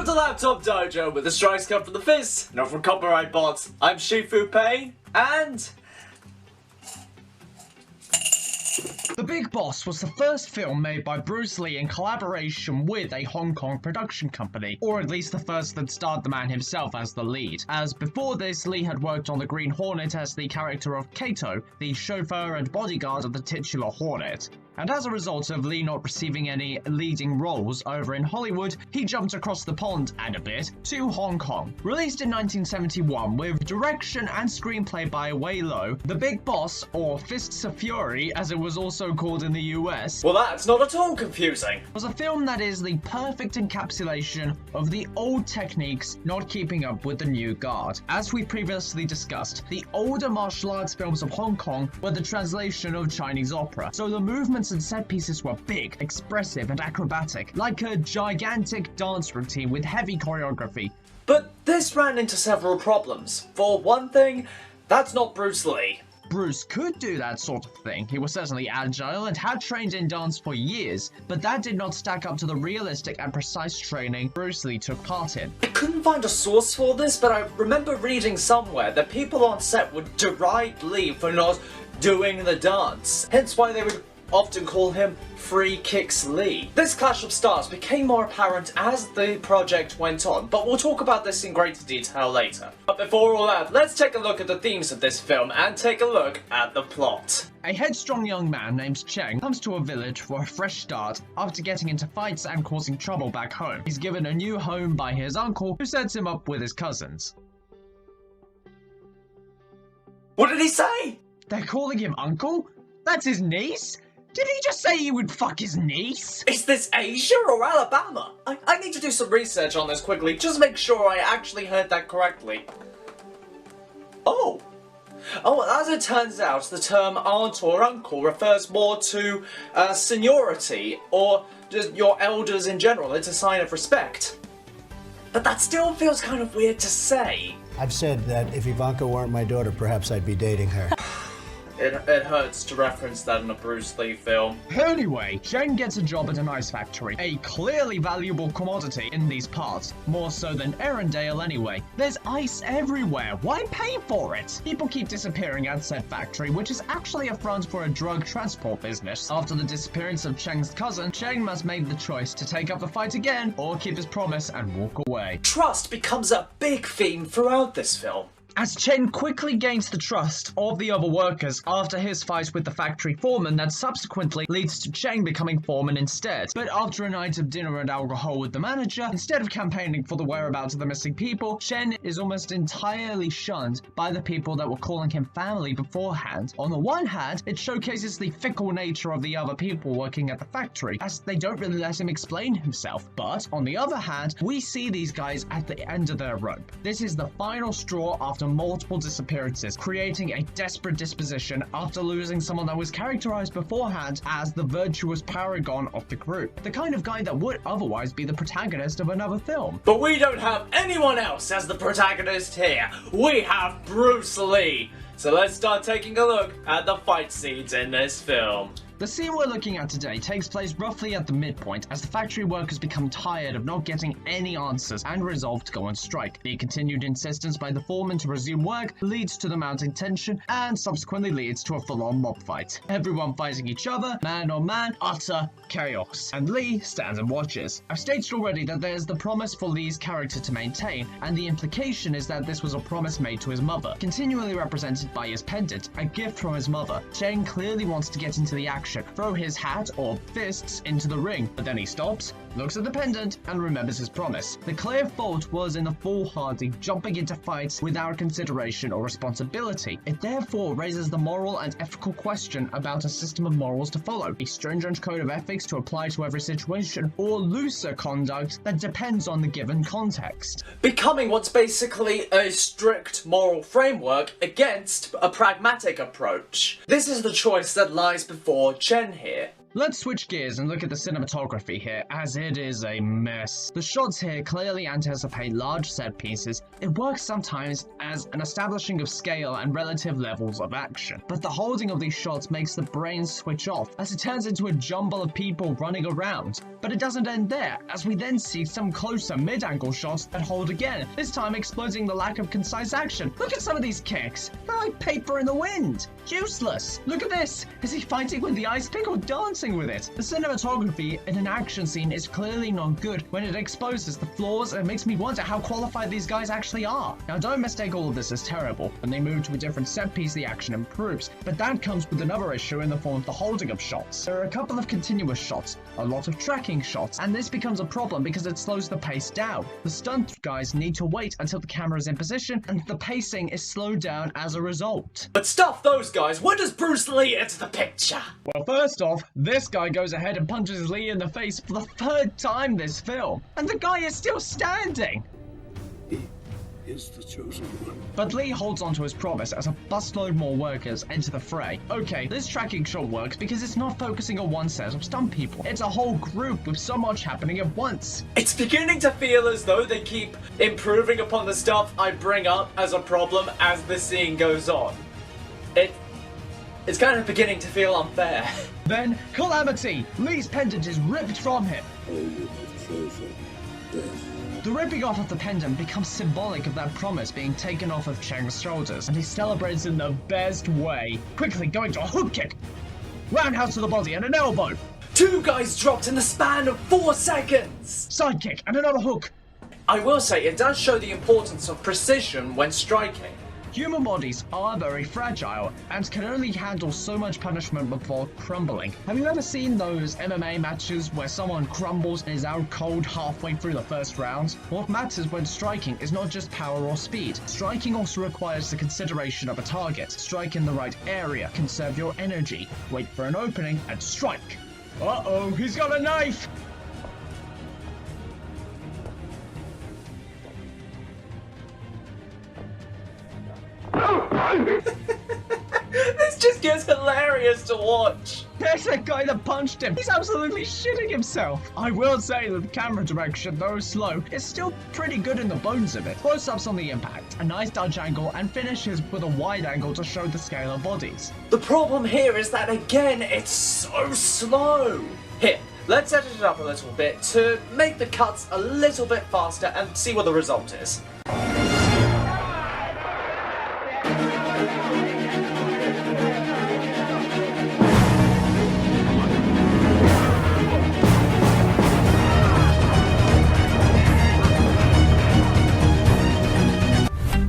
Welcome to Laptop Dojo, where the strikes come from the fists, not from copyright bots. I'm Shifu Pain, and... The Big Boss was the first film made by Bruce Lee in collaboration with a Hong Kong production company, or at least the first that starred the man himself as the lead, as before this Lee had worked on the Green Hornet as the character of Kato, the chauffeur and bodyguard of the titular Hornet. And as a result of Lee not receiving any leading roles over in Hollywood, he jumped across the pond and a bit to Hong Kong. Released in 1971 with direction and screenplay by Wei Lo, The Big Boss, or Fists of Fury as it was also called in the US, well, that's not at all confusing. was a film that is the perfect encapsulation of the old techniques not keeping up with the new guard. As we previously discussed, the older martial arts films of Hong Kong were the translation of Chinese opera, so the movements and set pieces were big, expressive, and acrobatic, like a gigantic dance routine with heavy choreography. But this ran into several problems. For one thing, that's not Bruce Lee. Bruce could do that sort of thing. He was certainly agile and had trained in dance for years, but that did not stack up to the realistic and precise training Bruce Lee took part in. I couldn't find a source for this, but I remember reading somewhere that people on set would deride Lee for not doing the dance, hence why they would often call him Free Kicks Lee. This clash of styles became more apparent as the project went on, but we'll talk about this in greater detail later. But before all that, let's take a look at the themes of this film and take a look at the plot. A headstrong young man named Cheng comes to a village for a fresh start after getting into fights and causing trouble back home. He's given a new home by his uncle, who sets him up with his cousins. What did he say? They're calling him uncle? That's his niece? Did he just say he would fuck his niece? Is this Asia or Alabama? I need to do some research on this quickly, just make sure I actually heard that correctly. Oh, as it turns out, the term aunt or uncle refers more to seniority, or just your elders in general. It's a sign of respect. But that still feels kind of weird to say. I've said that if Ivanka weren't my daughter, perhaps I'd be dating her. It hurts to reference that in a Bruce Lee film. Anyway, Cheng gets a job at an ice factory, a clearly valuable commodity in these parts, more so than Arendelle anyway. There's ice everywhere, why pay for it? People keep disappearing at said factory, which is actually a front for a drug transport business. After the disappearance of Cheng's cousin, Cheng must make the choice to take up the fight again, or keep his promise and walk away. Trust becomes a big theme throughout this film. As Chen quickly gains the trust of the other workers after his fight with the factory foreman that subsequently leads to Cheng becoming foreman instead. But after a night of dinner and alcohol with the manager, instead of campaigning for the whereabouts of the missing people, Chen is almost entirely shunned by the people that were calling him family beforehand. On the one hand, it showcases the fickle nature of the other people working at the factory, as they don't really let him explain himself. But on the other hand, we see these guys at the end of their rope. This is the final straw after multiple disappearances, creating a desperate disposition after losing someone that was characterized beforehand as the virtuous paragon of the group. The kind of guy that would otherwise be the protagonist of another film. But we don't have anyone else as the protagonist here. We have Bruce Lee. So let's start taking a look at the fight scenes in this film. The scene we're looking at today takes place roughly at the midpoint as the factory workers become tired of not getting any answers and resolve to go on strike. The continued insistence by the foreman to resume work leads to the mounting tension and subsequently leads to a full-on mob fight. Everyone fighting each other, man on man, utter chaos. And Lee stands and watches. I've stated already that there's the promise for Lee's character to maintain, and the implication is that this was a promise made to his mother, continually represented by his pendant, a gift from his mother. Cheng clearly wants to get into the action, throw his hat or fists into the ring, but then he stops, looks at the pendant, and remembers his promise. The clear fault was in the foolhardy jumping into fights without consideration or responsibility. It therefore raises the moral and ethical question about a system of morals to follow, a stringent code of ethics to apply to every situation, or looser conduct that depends on the given context. Becoming what's basically a strict moral framework against a pragmatic approach. This is the choice that lies before Chen here. Let's switch gears and look at the cinematography here, as it is a mess. The shots here clearly anticipate large set pieces. It works sometimes as an establishing of scale and relative levels of action. But the holding of these shots makes the brain switch off, as it turns into a jumble of people running around. But it doesn't end there, as we then see some closer mid-angle shots that hold again, this time exposing the lack of concise action. Look at some of these kicks. They're like paper in the wind. Useless. Look at this. Is he fighting with the ice pick or dancing with it? The cinematography in an action scene is clearly not good when it exposes the flaws, and it makes me wonder how qualified these guys actually are. Now, don't mistake all of this as terrible. When they move to a different set piece, the action improves, but that comes with another issue in the form of the holding of shots. There are a couple of continuous shots, a lot of tracking shots, and this becomes a problem because it slows the pace down. The stunt guys need to wait until the camera is in position, and the pacing is slowed down as a result. But stuff those guys, when does Bruce Lee enter the picture? Well, first off, this guy goes ahead and punches Lee in the face for the third time this film, and the guy is still standing. He is the chosen one. But Lee holds on to his promise as a busload more workers enter the fray. Okay, this tracking shot works because it's not focusing on one set of stunt people. It's a whole group with so much happening at once. It's beginning to feel as though they keep improving upon the stuff I bring up as a problem as the scene goes on. It's kind of beginning to feel unfair. Then, calamity! Lee's pendant is ripped from him. Oh, you have chosen death. The ripping off of the pendant becomes symbolic of that promise being taken off of Chang's shoulders, and he celebrates in the best way. Quickly going to a hook kick, roundhouse to the body, and an elbow. 2 guys dropped in the span of 4 seconds! Side kick, and another hook. I will say, it does show the importance of precision when striking. Human bodies are very fragile and can only handle so much punishment before crumbling. Have you ever seen those MMA matches where someone crumbles and is out cold halfway through the first round? What matters when striking is not just power or speed. Striking also requires the consideration of a target. Strike in the right area, conserve your energy, wait for an opening, and strike. Uh-oh, he's got a knife! This just gets hilarious to watch. There's that guy that punched him. He's absolutely shitting himself. I will say that the camera direction, though slow, is still pretty good in the bones of it. Close-ups on the impact, a nice dodge angle, and finishes with a wide angle to show the scale of bodies. The problem here is that, again, it's so slow. Here, let's edit it up a little bit to make the cuts a little bit faster and see what the result is.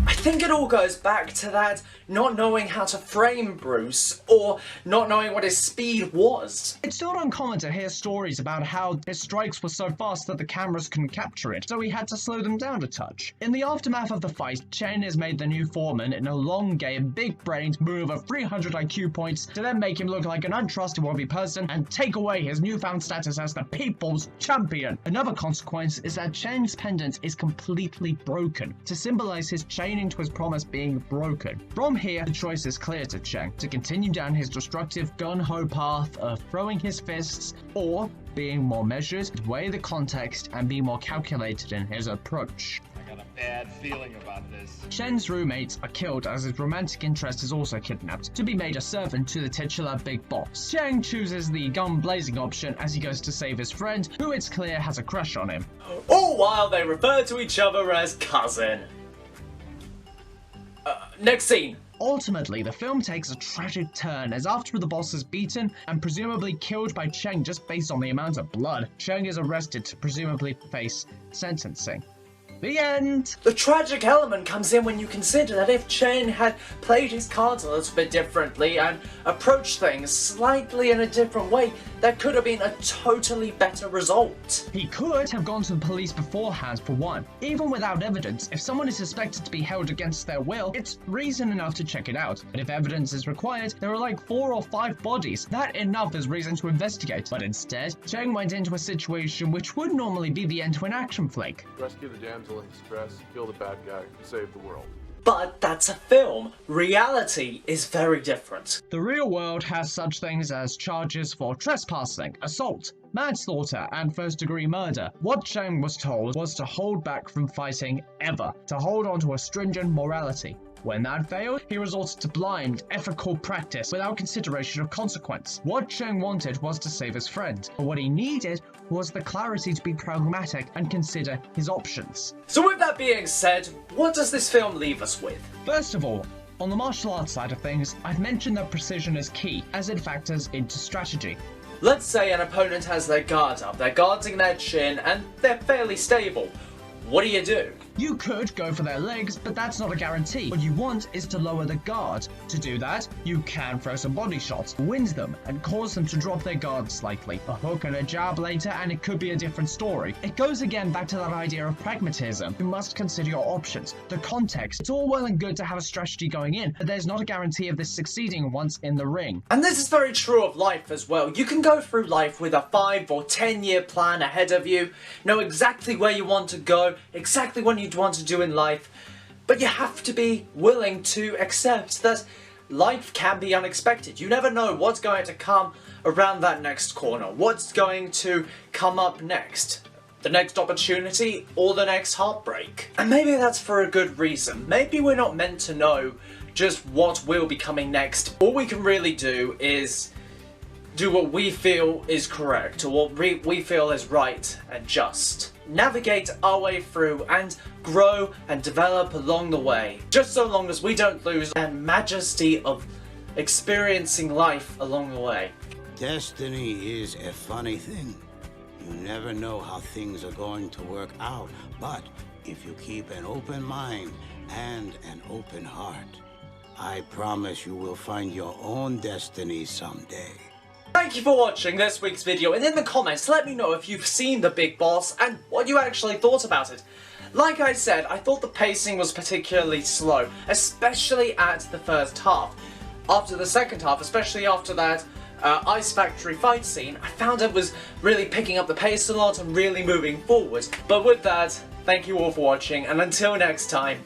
I think it all goes back to that not knowing how to frame Bruce, or not knowing what his speed was. It's not uncommon to hear stories about how his strikes were so fast that the cameras couldn't capture it, so he had to slow them down a touch. In the aftermath of the fight, Chen is made the new foreman in a long game, big-brained move of 300 IQ points to then make him look like an untrustworthy person and take away his newfound status as the people's champion. Another consequence is that Chen's pendant is completely broken, to symbolize his chaining to his promise being broken. From here, the choice is clear to Cheng, to continue down his destructive gung-ho path of throwing his fists, or being more measured, weigh the context, and be more calculated in his approach. I got a bad feeling about this. Chen's roommates are killed as his romantic interest is also kidnapped, to be made a servant to the titular big boss. Cheng chooses the gun-blazing option as he goes to save his friend, who it's clear has a crush on him. All while they refer to each other as cousin. Next scene. Ultimately, the film takes a tragic turn as after the boss is beaten and presumably killed by Cheng just based on the amount of blood, Cheng is arrested to presumably face sentencing. The end! The tragic element comes in when you consider that if Chen had played his cards a little bit differently and approached things slightly in a different way, there could have been a totally better result. He could have gone to the police beforehand for one. Even without evidence, if someone is suspected to be held against their will, it's reason enough to check it out. But if evidence is required, there are like 4 or 5 bodies. That enough is reason to investigate. But instead, Cheng went into a situation which would normally be the end to an action flick. Rescue the damsel in distress, kill the bad guy, save the world. But that's a film. Reality is very different. The real world has such things as charges for trespassing, assault, manslaughter, and first-degree murder. What Cheng was told was to hold back from fighting ever, to hold on to a stringent morality. When that failed, he resorted to blind, ethical practice without consideration of consequence. What Cheng wanted was to save his friend, but what he needed was the clarity to be pragmatic and consider his options. So with that being said, what does this film leave us with? First of all, on the martial arts side of things, I've mentioned that precision is key, as it factors into strategy. Let's say an opponent has their guard up, they're guarding their chin, and they're fairly stable. What do? You could go for their legs, but that's not a guarantee. What you want is to lower the guard. To do that, you can throw some body shots, wind them, and cause them to drop their guard slightly. A hook and a jab later, and it could be a different story. It goes again back to that idea of pragmatism. You must consider your options, the context. It's all well and good to have a strategy going in, but there's not a guarantee of this succeeding once in the ring. And this is very true of life as well. You can go through life with a 5 or 10 year plan ahead of you, know exactly where you want to go, exactly what you'd want to do in life, but you have to be willing to accept that life can be unexpected. You never know what's going to come around that next corner, what's going to come up next, the next opportunity or the next heartbreak. And maybe that's for a good reason. Maybe we're not meant to know just what will be coming next. All we can really do is do what we feel is correct, or what we feel is right and just. Navigate our way through and grow and develop along the way, just so long as we don't lose the majesty of experiencing life along the way. Destiny is a funny thing. You never know how things are going to work out, but if you keep an open mind and an open heart, I promise you will find your own destiny someday. Thank you for watching this week's video, and in the comments let me know if you've seen The Big Boss and what you actually thought about it. Like I said, I thought the pacing was particularly slow, especially at the first half. After the second half, especially after that Ice Factory fight scene, I found it was really picking up the pace a lot and really moving forward. But with that, thank you all for watching, and until next time,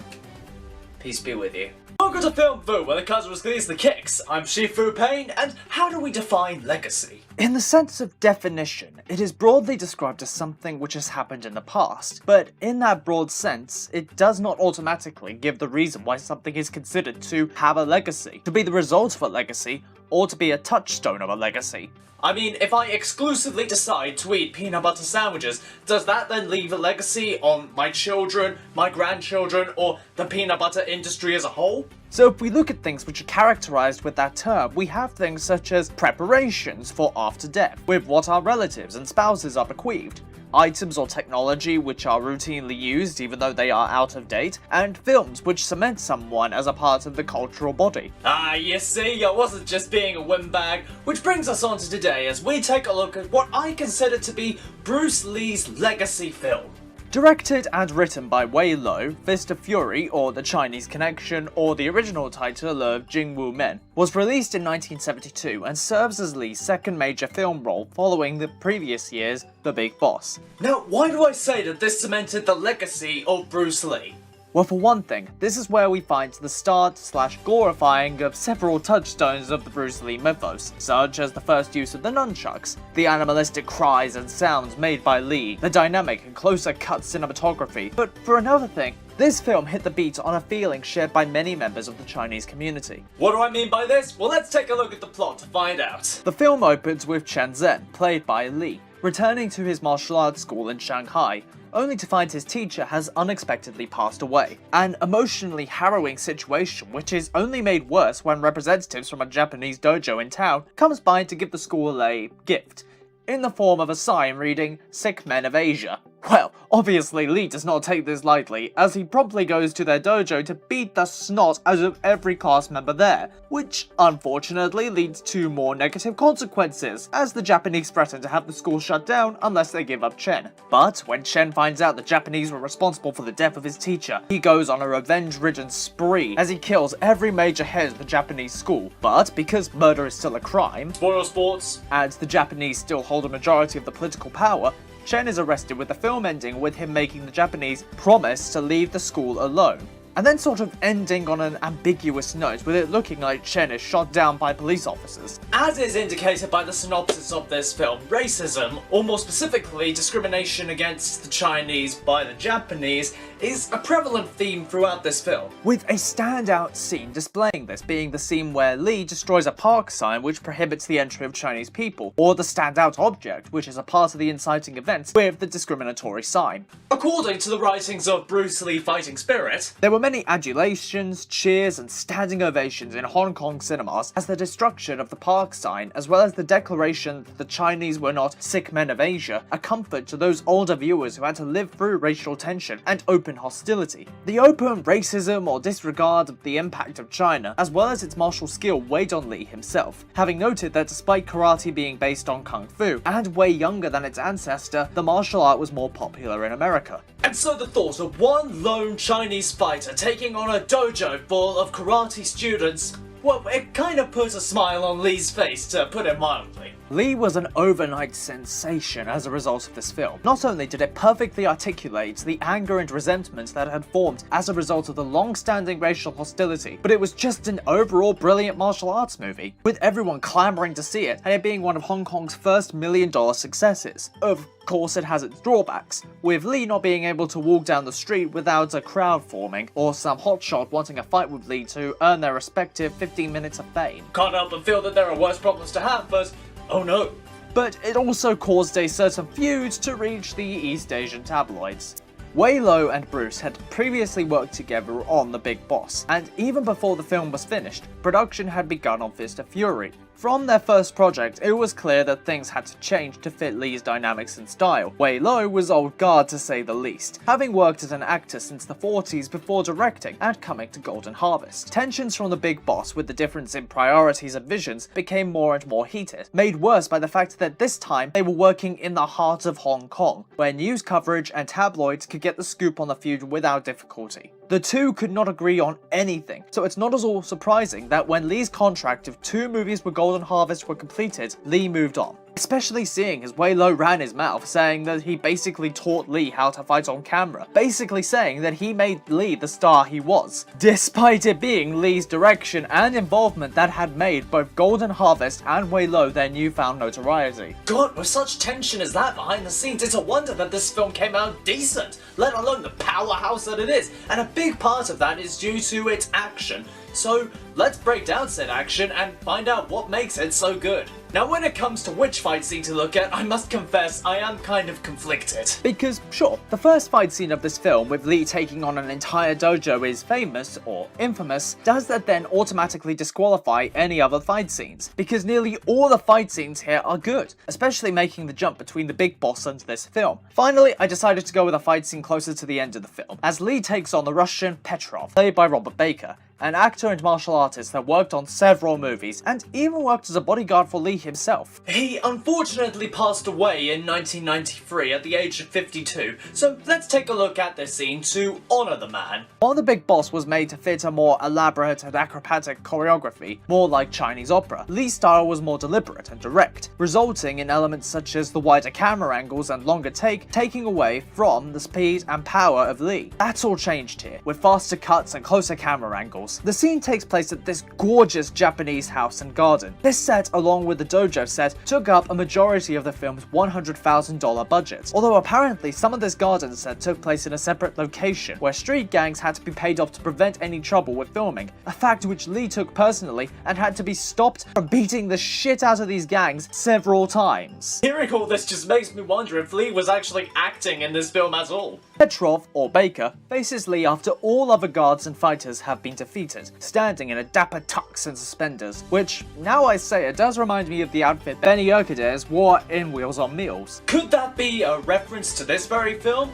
peace be with you. Welcome to Film Fu, where the cousin squeeze the kicks. I'm Shifu Payne, and how do we define legacy? In the sense of definition, it is broadly described as something which has happened in the past, but in that broad sense, it does not automatically give the reason why something is considered to have a legacy, to be the result of a legacy, or to be a touchstone of a legacy. I mean, if I exclusively decide to eat peanut butter sandwiches, does that then leave a legacy on my children, my grandchildren, or the peanut butter industry as a whole? So if we look at things which are characterized with that term, we have things such as preparations for after death, with what our relatives and spouses are bequeathed, items or technology which are routinely used even though they are out of date, and films which cement someone as a part of the cultural body. Ah, you see, I wasn't just being a windbag, which brings us on to today as we take a look at what I consider to be Bruce Lee's legacy film. Directed and written by Wei Lo, Fist of Fury, or The Chinese Connection, or the original title of Jingwu Men, was released in 1972 and serves as Lee's second major film role following the previous year's The Big Boss. Now, why do I say that this cemented the legacy of Bruce Lee? Well, for one thing, this is where we find the start/glorifying of several touchstones of the Bruce Lee mythos, such as the first use of the nunchucks, the animalistic cries and sounds made by Lee, the dynamic and closer cut cinematography. But for another thing, this film hit the beat on a feeling shared by many members of the Chinese community. What do I mean by this? Well, let's take a look at the plot to find out. The film opens with Chen Zhen, played by Lee, returning to his martial arts school in Shanghai, only to find his teacher has unexpectedly passed away. An emotionally harrowing situation which is only made worse when representatives from a Japanese dojo in town comes by to give the school a gift, in the form of a sign reading, "Sick Men of Asia." Well, obviously Lee does not take this lightly, as he promptly goes to their dojo to beat the snot out of every class member there, which unfortunately leads to more negative consequences, as the Japanese threaten to have the school shut down unless they give up Chen. But when Chen finds out the Japanese were responsible for the death of his teacher, he goes on a revenge-ridden spree as he kills every major head of the Japanese school. But because murder is still a crime, spoil sports, and the Japanese still hold a majority of the political power, Chen is arrested, with the film ending with him making the Japanese promise to leave the school alone. and then sort of ending on an ambiguous note, with it looking like Chen is shot down by police officers. As is indicated by the synopsis of this film, racism, or more specifically discrimination against the Chinese by the Japanese, is a prevalent theme throughout this film, with a standout scene displaying this being the scene where Lee destroys a park sign which prohibits the entry of Chinese people, or the standout object, which is a part of the inciting event with the discriminatory sign. According to the writings of Bruce Lee Fighting Spirit, there were many adulations, cheers, and standing ovations in Hong Kong cinemas as the destruction of the park sign, as well as the declaration that the Chinese were not sick men of Asia, a comfort to those older viewers who had to live through racial tension and open hostility. The open racism or disregard of the impact of China, as well as its martial skill, weighed on Lee himself, having noted that despite karate being based on kung fu, and way younger than its ancestor, the martial art was more popular in America. And so the thought of one lone Chinese fighter taking on a dojo full of karate students, well, it kind of put a smile on Lee's face, to put it mildly. Lee was an overnight sensation as a result of this film. Not only did it perfectly articulate the anger and resentment that had formed as a result of the long-standing racial hostility, but it was just an overall brilliant martial arts movie, with everyone clamoring to see it, and it being one of Hong Kong's first million-dollar successes. Of course, it has its drawbacks, with Lee not being able to walk down the street without a crowd forming, or some hotshot wanting a fight with Lee to earn their respective 15 minutes of fame. Can't help but feel that there are worse problems to have, but oh no. But it also caused a certain feud to reach the East Asian tabloids. Wei Lo and Bruce had previously worked together on The Big Boss, and even before the film was finished, production had begun on Fist of Fury. From their first project, it was clear that things had to change to fit Lee's dynamics and style. Wei Lo was old guard to say the least, having worked as an actor since the 40s before directing and coming to Golden Harvest. Tensions from The Big Boss, with the difference in priorities and visions, became more and more heated, made worse by the fact that this time they were working in the heart of Hong Kong, where news coverage and tabloids could get the scoop on the feud without difficulty. The two could not agree on anything, so it's not at all surprising that when Lee's contract of 2 movies with Golden Harvest were completed, Lee moved on. Especially seeing as Wei Lo ran his mouth, saying that he basically taught Lee how to fight on camera, basically saying that he made Lee the star he was, despite it being Lee's direction and involvement that had made both Golden Harvest and Wei Lo their newfound notoriety. God, with such tension as that behind the scenes, it's a wonder that this film came out decent, let alone the powerhouse that it is, and a big part of that is due to its action. So let's break down said action and find out what makes it so good. Now when it comes to which fight scene to look at, I must confess I am kind of conflicted. Because sure, the first fight scene of this film with Lee taking on an entire dojo is famous, or infamous, does that then automatically disqualify any other fight scenes? Because nearly all the fight scenes here are good, especially making the jump between The Big Boss and this film. Finally, I decided to go with a fight scene closer to the end of the film, as Lee takes on the Russian Petrov, played by Robert Baker, an actor and martial artist that worked on several movies, and even worked as a bodyguard for Lee himself. He unfortunately passed away in 1993 at the age of 52, so let's take a look at this scene to honour the man. While The Big Boss was made to fit a more elaborate and acrobatic choreography, more like Chinese opera, Lee's style was more deliberate and direct, resulting in elements such as the wider camera angles and longer taking away from the speed and power of Lee. That's all changed here, with faster cuts and closer camera angles. The scene takes place at this gorgeous Japanese house and garden. This set, along with the dojo set, took up a majority of the film's $100,000 budget, although apparently some of this garden set took place in a separate location, where street gangs had to be paid off to prevent any trouble with filming, a fact which Lee took personally and had to be stopped from beating the shit out of these gangs several times. Hearing all this just makes me wonder if Lee was actually acting in this film at all. Petrov, or Baker, faces Lee after all other guards and fighters have been defeated, standing in a dapper tux and suspenders, which, now I say it, does remind me of the outfit Benny Urquidez wore in Wheels on Meals. Could that be a reference to this very film?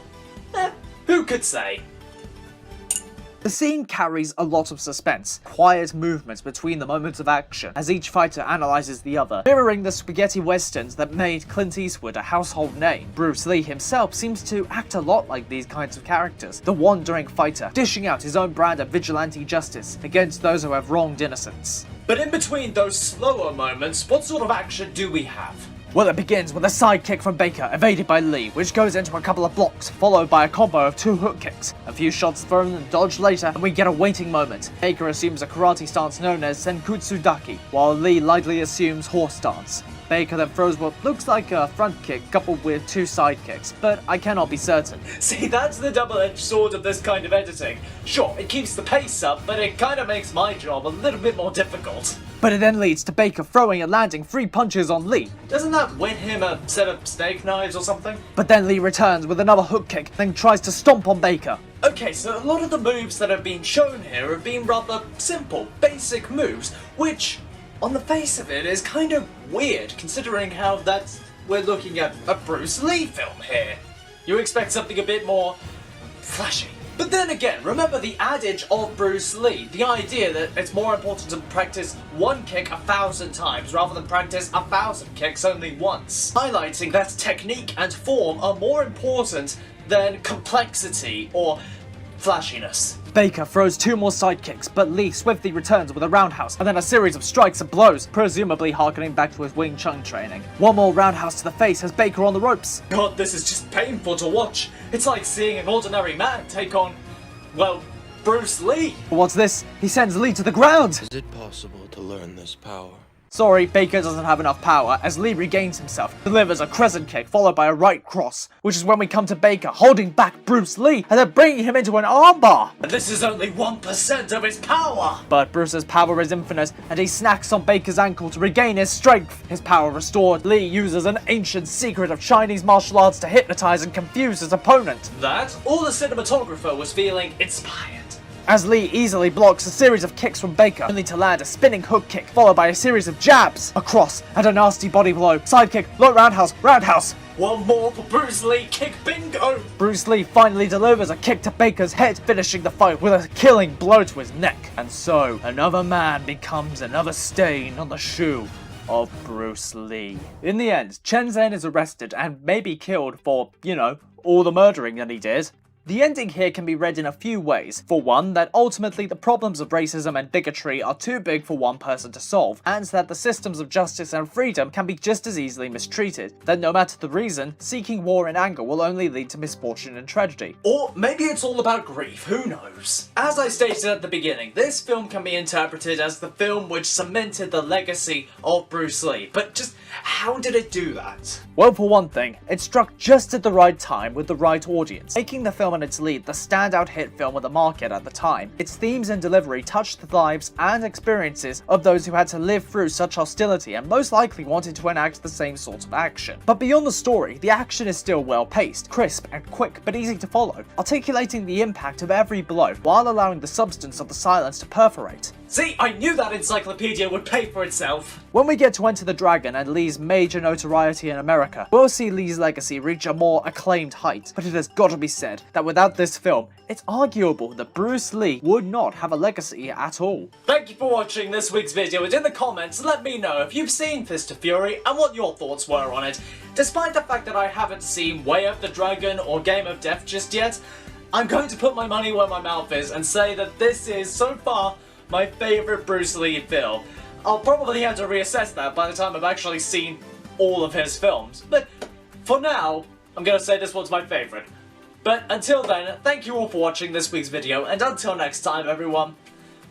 Who could say? The scene carries a lot of suspense, quiet movements between the moments of action, as each fighter analyzes the other, mirroring the spaghetti westerns that made Clint Eastwood a household name. Bruce Lee himself seems to act a lot like these kinds of characters, the wandering fighter, dishing out his own brand of vigilante justice against those who have wronged innocents. But in between those slower moments, what sort of action do we have? Well, it begins with a side kick from Baker, evaded by Lee, which goes into a couple of blocks, followed by a combo of 2 hook kicks. A few shots thrown and dodged later, and we get a waiting moment. Baker assumes a karate stance known as Senkutsu Daki, while Lee lightly assumes horse stance. Baker then throws what looks like a front kick coupled with 2 side kicks, but I cannot be certain. See, that's the double-edged sword of this kind of editing. Sure, it keeps the pace up, but it kinda makes my job a little bit more difficult. But it then leads to Baker throwing and landing 3 punches on Lee. Doesn't that win him a set of steak knives or something? But then Lee returns with another hook kick, then tries to stomp on Baker. Okay, so a lot of the moves that have been shown here have been rather simple, basic moves, which, on the face of it, is kind of weird, considering how we're looking at a Bruce Lee film here. You expect something a bit more flashy. But then again, remember the adage of Bruce Lee, the idea that it's more important to practice 1 kick 1,000 times rather than practice 1,000 kicks only once, highlighting that technique and form are more important than complexity or flashiness. Baker throws 2 more side kicks, but Lee swiftly returns with a roundhouse, and then a series of strikes and blows, presumably harkening back to his Wing Chun training. 1 more roundhouse to the face has Baker on the ropes. God, this is just painful to watch. It's like seeing an ordinary man take on, well, Bruce Lee. What's this? He sends Lee to the ground! Is it possible to learn this power? Sorry, Baker doesn't have enough power, as Lee regains himself, delivers a crescent kick followed by a right cross, which is when we come to Baker holding back Bruce Lee and then bringing him into an armbar. And this is only 1% of his power! But Bruce's power is infinite, and he snacks on Baker's ankle to regain his strength. His power restored, Lee uses an ancient secret of Chinese martial arts to hypnotize and confuse his opponent. That, or the cinematographer was feeling inspired. As Lee easily blocks a series of kicks from Baker, only to land a spinning hook kick, followed by a series of jabs, a cross, and a nasty body blow. Side kick, low roundhouse, roundhouse. 1 more for Bruce Lee, kick bingo! Bruce Lee finally delivers a kick to Baker's head, finishing the fight with a killing blow to his neck. And so, another man becomes another stain on the shoe of Bruce Lee. In the end, Chen Zhen is arrested and may be killed for, you know, all the murdering that he did. The ending here can be read in a few ways. For one, that ultimately the problems of racism and bigotry are too big for one person to solve, and that the systems of justice and freedom can be just as easily mistreated. That no matter the reason, seeking war and anger will only lead to misfortune and tragedy. Or maybe it's all about grief, who knows? As I stated at the beginning, this film can be interpreted as the film which cemented the legacy of Bruce Lee, but just how did it do that? Well, for one thing, it struck just at the right time with the right audience, making the film and its lead the standout hit film of the market at the time. Its themes and delivery touched the lives and experiences of those who had to live through such hostility and most likely wanted to enact the same sort of action. But beyond the story, the action is still well paced, crisp and quick but easy to follow, articulating the impact of every blow while allowing the substance of the silence to perforate. See, I knew that encyclopedia would pay for itself! When we get to Enter the Dragon and Lee's major notoriety in America, we'll see Lee's legacy reach a more acclaimed height, but it has got to be said that without this film, it's arguable that Bruce Lee would not have a legacy at all. Thank you for watching this week's video, and in the comments let me know if you've seen Fist of Fury and what your thoughts were on it. Despite the fact that I haven't seen Way of the Dragon or Game of Death just yet, I'm going to put my money where my mouth is and say that this is, so far, my favourite Bruce Lee film. I'll probably have to reassess that by the time I've actually seen all of his films, but for now, I'm gonna say this one's my favourite. But until then, thank you all for watching this week's video, and until next time everyone,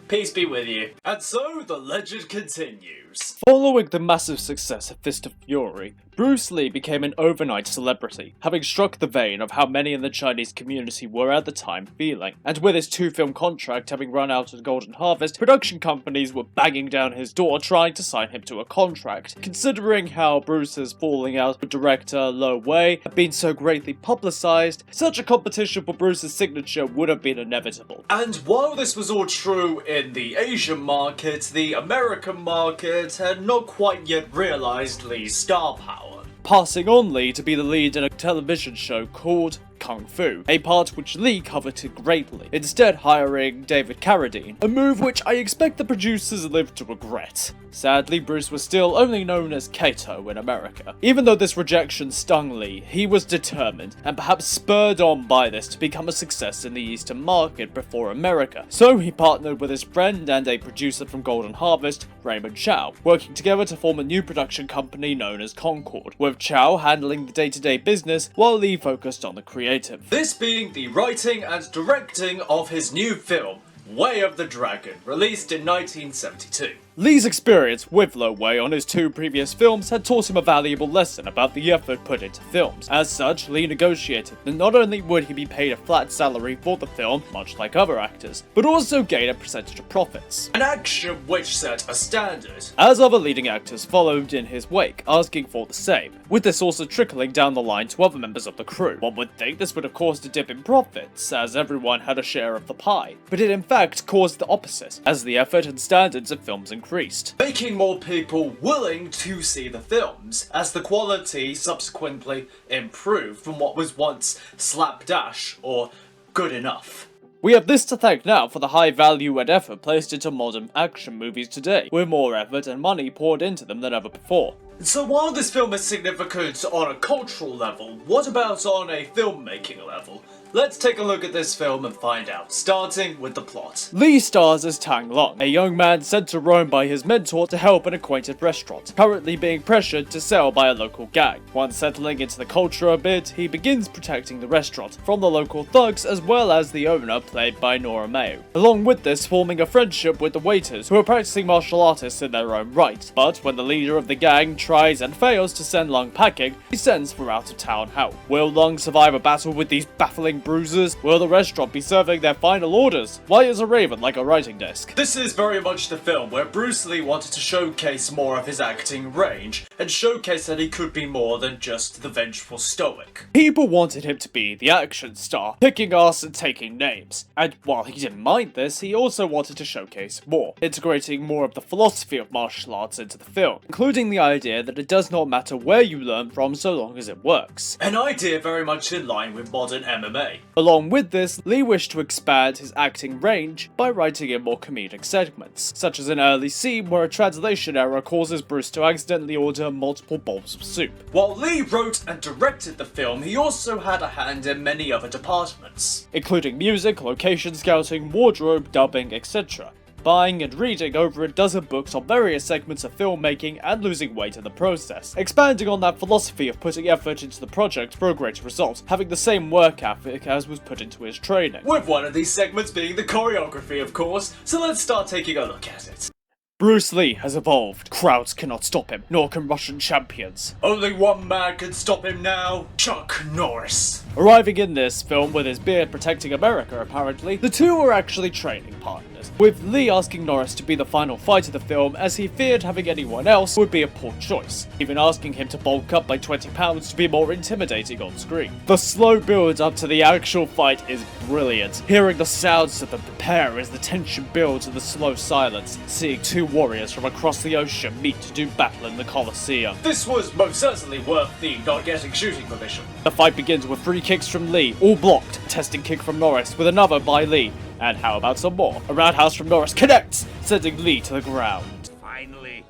peace be with you. And so, the legend continues. Following the massive success of Fist of Fury, Bruce Lee became an overnight celebrity, having struck the vein of how many in the Chinese community were at the time feeling. And with his 2-film contract having run out at Golden Harvest, production companies were banging down his door trying to sign him to a contract. Considering how Bruce's falling out with director Lo Wei had been so greatly publicised, such a competition for Bruce's signature would have been inevitable. And while this was all true in the Asian market, the American market had not quite yet realised Lee's star power, passing on Lee to be the lead in a television show called Kung Fu, a part which Lee coveted greatly, instead hiring David Carradine, a move which I expect the producers lived to regret. Sadly, Bruce was still only known as Kato in America. Even though this rejection stung Lee, he was determined, and perhaps spurred on by this, to become a success in the Eastern market before America. So he partnered with his friend and a producer from Golden Harvest, Raymond Chow, working together to form a new production company known as Concord, with Chow handling the day-to-day business while Lee focused on the creative. This being the writing and directing of his new film, Way of the Dragon, released in 1972. Lee's experience with Lo Wei on his 2 previous films had taught him a valuable lesson about the effort put into films. As such, Lee negotiated that not only would he be paid a flat salary for the film, much like other actors, but also gain a percentage of profits. An action which set a standard. As other leading actors followed in his wake, asking for the same, with this also trickling down the line to other members of the crew. One would think this would have caused a dip in profits, as everyone had a share of the pie, but it in fact caused the opposite, as the effort and standards of films increased, making more people willing to see the films, as the quality subsequently improved from what was once slapdash or good enough. We have this to thank now for the high value and effort placed into modern action movies today, with more effort and money poured into them than ever before. So while this film is significant on a cultural level, what about on a filmmaking level? Let's take a look at this film and find out, starting with the plot. Lee stars as Tang Long, a young man sent to Rome by his mentor to help an acquainted restaurant, currently being pressured to sell by a local gang. Once settling into the culture a bit, he begins protecting the restaurant from the local thugs as well as the owner, played by Nora Mayo. Along with this, forming a friendship with the waiters, who are practicing martial artists in their own right. But when the leader of the gang tries and fails to send Lung packing, he sends for out-of-town help. Will Lung survive a battle with these baffling bruisers? Will the restaurant be serving their final orders? Why is a raven like a writing desk? This is very much the film where Bruce Lee wanted to showcase more of his acting range, and showcase that he could be more than just the vengeful stoic. People wanted him to be the action star, kicking ass and taking names. And while he didn't mind this, he also wanted to showcase more, integrating more of the philosophy of martial arts into the film, including the idea that it does not matter where you learn from so long as it works. An idea very much in line with modern MMA. Along with this, Lee wished to expand his acting range by writing in more comedic segments, such as an early scene where a translation error causes Bruce to accidentally order multiple bowls of soup. While Lee wrote and directed the film, he also had a hand in many other departments, including music, location scouting, wardrobe, dubbing, etc. Buying and reading over a dozen books on various segments of filmmaking and losing weight in the process, expanding on that philosophy of putting effort into the project for a greater result, having the same work ethic as was put into his training. With one of these segments being the choreography, of course, so let's start taking a look at it. Bruce Lee has evolved. Crowds cannot stop him, nor can Russian champions. Only one man can stop him now, Chuck Norris. Arriving in this film with his beard protecting America apparently, the two were actually training partners, with Lee asking Norris to be the final fight of the film as he feared having anyone else would be a poor choice, even asking him to bulk up by 20 pounds to be more intimidating on screen. The slow build up to the actual fight is brilliant, hearing the sounds of them prepare as the tension builds in the slow silence, seeing two warriors from across the ocean meet to do battle in the Colosseum. This was most certainly worth the not getting shooting permission. The fight begins with 3 kicks from Lee, all blocked, a testing kick from Norris with another by Lee, and how about some more? A roundhouse from Norris connects, sending Lee to the ground. Finally,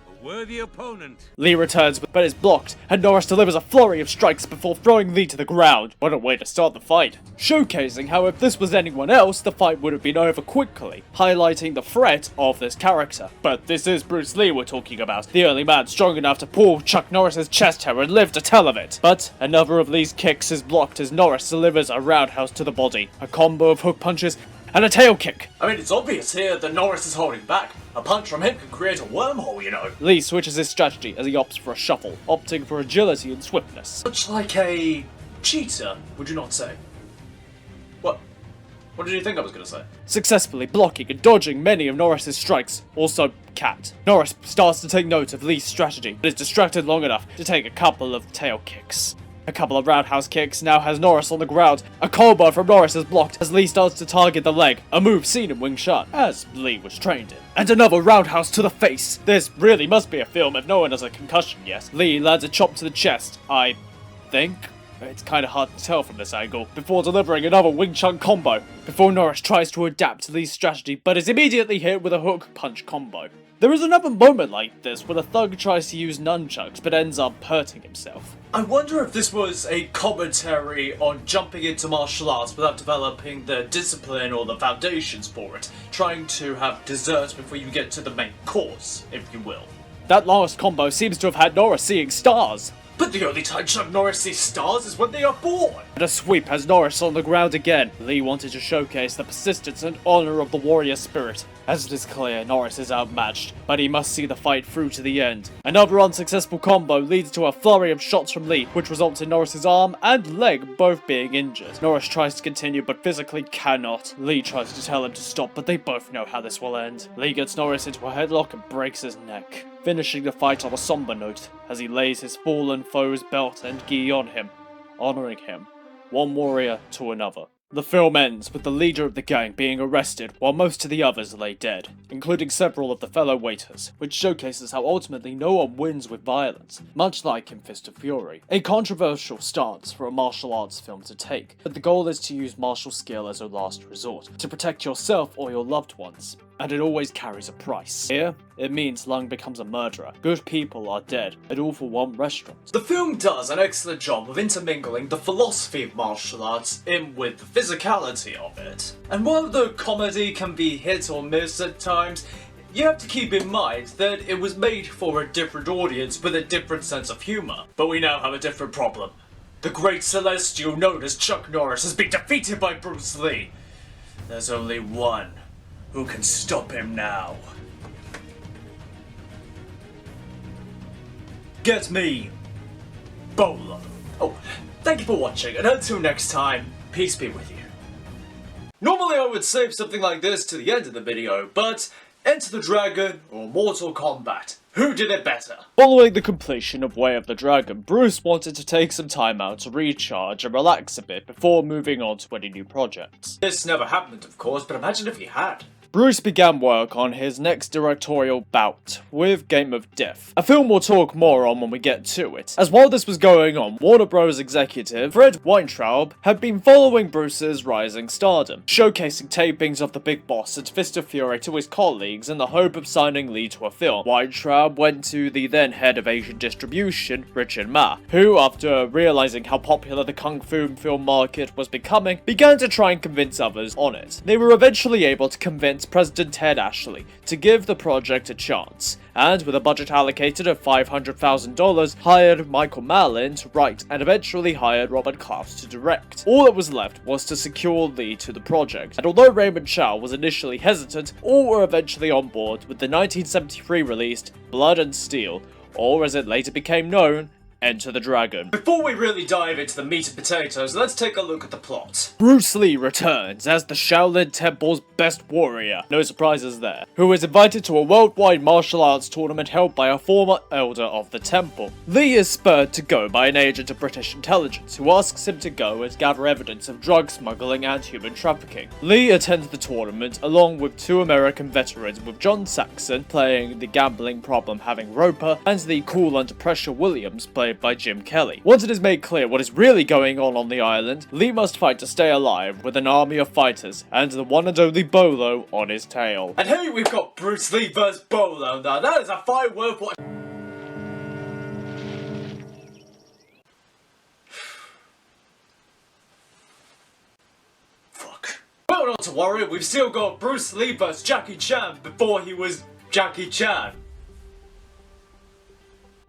a worthy opponent. Lee returns, but is blocked, and Norris delivers a flurry of strikes before throwing Lee to the ground. What a way to start the fight. Showcasing how if this was anyone else, the fight would have been over quickly, highlighting the threat of this character. But this is Bruce Lee we're talking about, the only man strong enough to pull Chuck Norris's chest hair and live to tell of it. But another of Lee's kicks is blocked as Norris delivers a roundhouse to the body, a combo of hook punches, and a tail kick. I mean, it's obvious here that Norris is holding back. A punch from him can create a wormhole, you know. Lee switches his strategy as he opts for a shuffle, opting for agility and swiftness. Much like a cheater, would you not say? What did you think I was going to say? Successfully blocking and dodging many of Norris's strikes, also cat. Norris starts to take note of Lee's strategy, but is distracted long enough to take a couple of tail kicks. A couple of roundhouse kicks now has Norris on the ground. A combo from Norris is blocked as Lee starts to target the leg, a move seen in Wing Chun, as Lee was trained in. And another roundhouse to the face. This really must be a film if no one has a concussion yet. Lee lands a chop to the chest, I think. it's kinda hard to tell from this angle, before delivering another Wing Chun combo, before Norris tries to adapt to Lee's strategy but is immediately hit with a hook punch combo. There is another moment like this where the thug tries to use nunchucks but ends up hurting himself. I wonder if this was a commentary on jumping into martial arts without developing the discipline or the foundations for it, trying to have dessert before you get to the main course, if you will. That last combo seems to have had Norris seeing stars. But the only time Chuck Norris sees stars is when they are born! And a sweep has Norris on the ground again. Lee wanted to showcase the persistence and honor of the warrior spirit. As it is clear, Norris is outmatched, but he must see the fight through to the end. Another unsuccessful combo leads to a flurry of shots from Lee, which results in Norris's arm and leg both being injured. Norris tries to continue, but physically cannot. Lee tries to tell him to stop, but they both know how this will end. Lee gets Norris into a headlock and breaks his neck, finishing the fight on a somber note, as he lays his fallen foe's belt and gi on him, honoring him, one warrior to another. The film ends with the leader of the gang being arrested while most of the others lay dead, including several of the fellow waiters, which showcases how ultimately no one wins with violence, much like in Fist of Fury. A controversial stance for a martial arts film to take, but the goal is to use martial skill as a last resort, to protect yourself or your loved ones. And it always carries a price. Here, it means Lung becomes a murderer. Good people are dead, and all for one restaurant. The film does an excellent job of intermingling the philosophy of martial arts in with the physicality of it. And while the comedy can be hit or miss at times, you have to keep in mind that it was made for a different audience with a different sense of humour. But we now have a different problem. The great celestial known as Chuck Norris has been defeated by Bruce Lee. There's only one who can stop him now. Get me, Bolo. Oh, thank you for watching, and until next time, peace be with you. Normally I would save something like this to the end of the video, but Enter the Dragon or Mortal Kombat, who did it better? Following the completion of Way of the Dragon, Bruce wanted to take some time out to recharge and relax a bit before moving on to any new projects. This never happened, of course, but imagine if he had. Bruce began work on his next directorial bout with Game of Death, a film we'll talk more on when we get to it. As while this was going on, Warner Bros. Executive Fred Weintraub had been following Bruce's rising stardom, showcasing tapings of The Big Boss and Fist of Fury to his colleagues in the hope of signing Lee to a film. Weintraub went to the then head of Asian distribution, Richard Ma, who, after realizing how popular the kung fu film market was becoming, began to try and convince others on it. They were eventually able to convince President Ted Ashley to give the project a chance, and with a budget allocated of $500,000, hired Michael Mallin to write and eventually hired Robert Klaus to direct. All that was left was to secure Lee to the project, and although Raymond Chow was initially hesitant, all were eventually on board with the 1973 released Blood and Steel, or as it later became known, Enter the Dragon. Before we really dive into the meat and potatoes, let's take a look at the plot. Bruce Lee returns as the Shaolin Temple's best warrior, no surprises there, who is invited to a worldwide martial arts tournament held by a former elder of the temple. Lee is spurred to go by an agent of British intelligence who asks him to go and gather evidence of drug smuggling and human trafficking. Lee attends the tournament along with two American veterans, with John Saxon playing the gambling problem having Roper and the cool under pressure Williams played by Jim Kelly. Once it is made clear what is really going on the island, Lee must fight to stay alive with an army of fighters and the one and only Bolo on his tail. And here we've got Bruce Lee vs. Bolo. Now that is a fight worth watching. Fuck. Well, not to worry, we've still got Bruce Lee vs. Jackie Chan before he was Jackie Chan.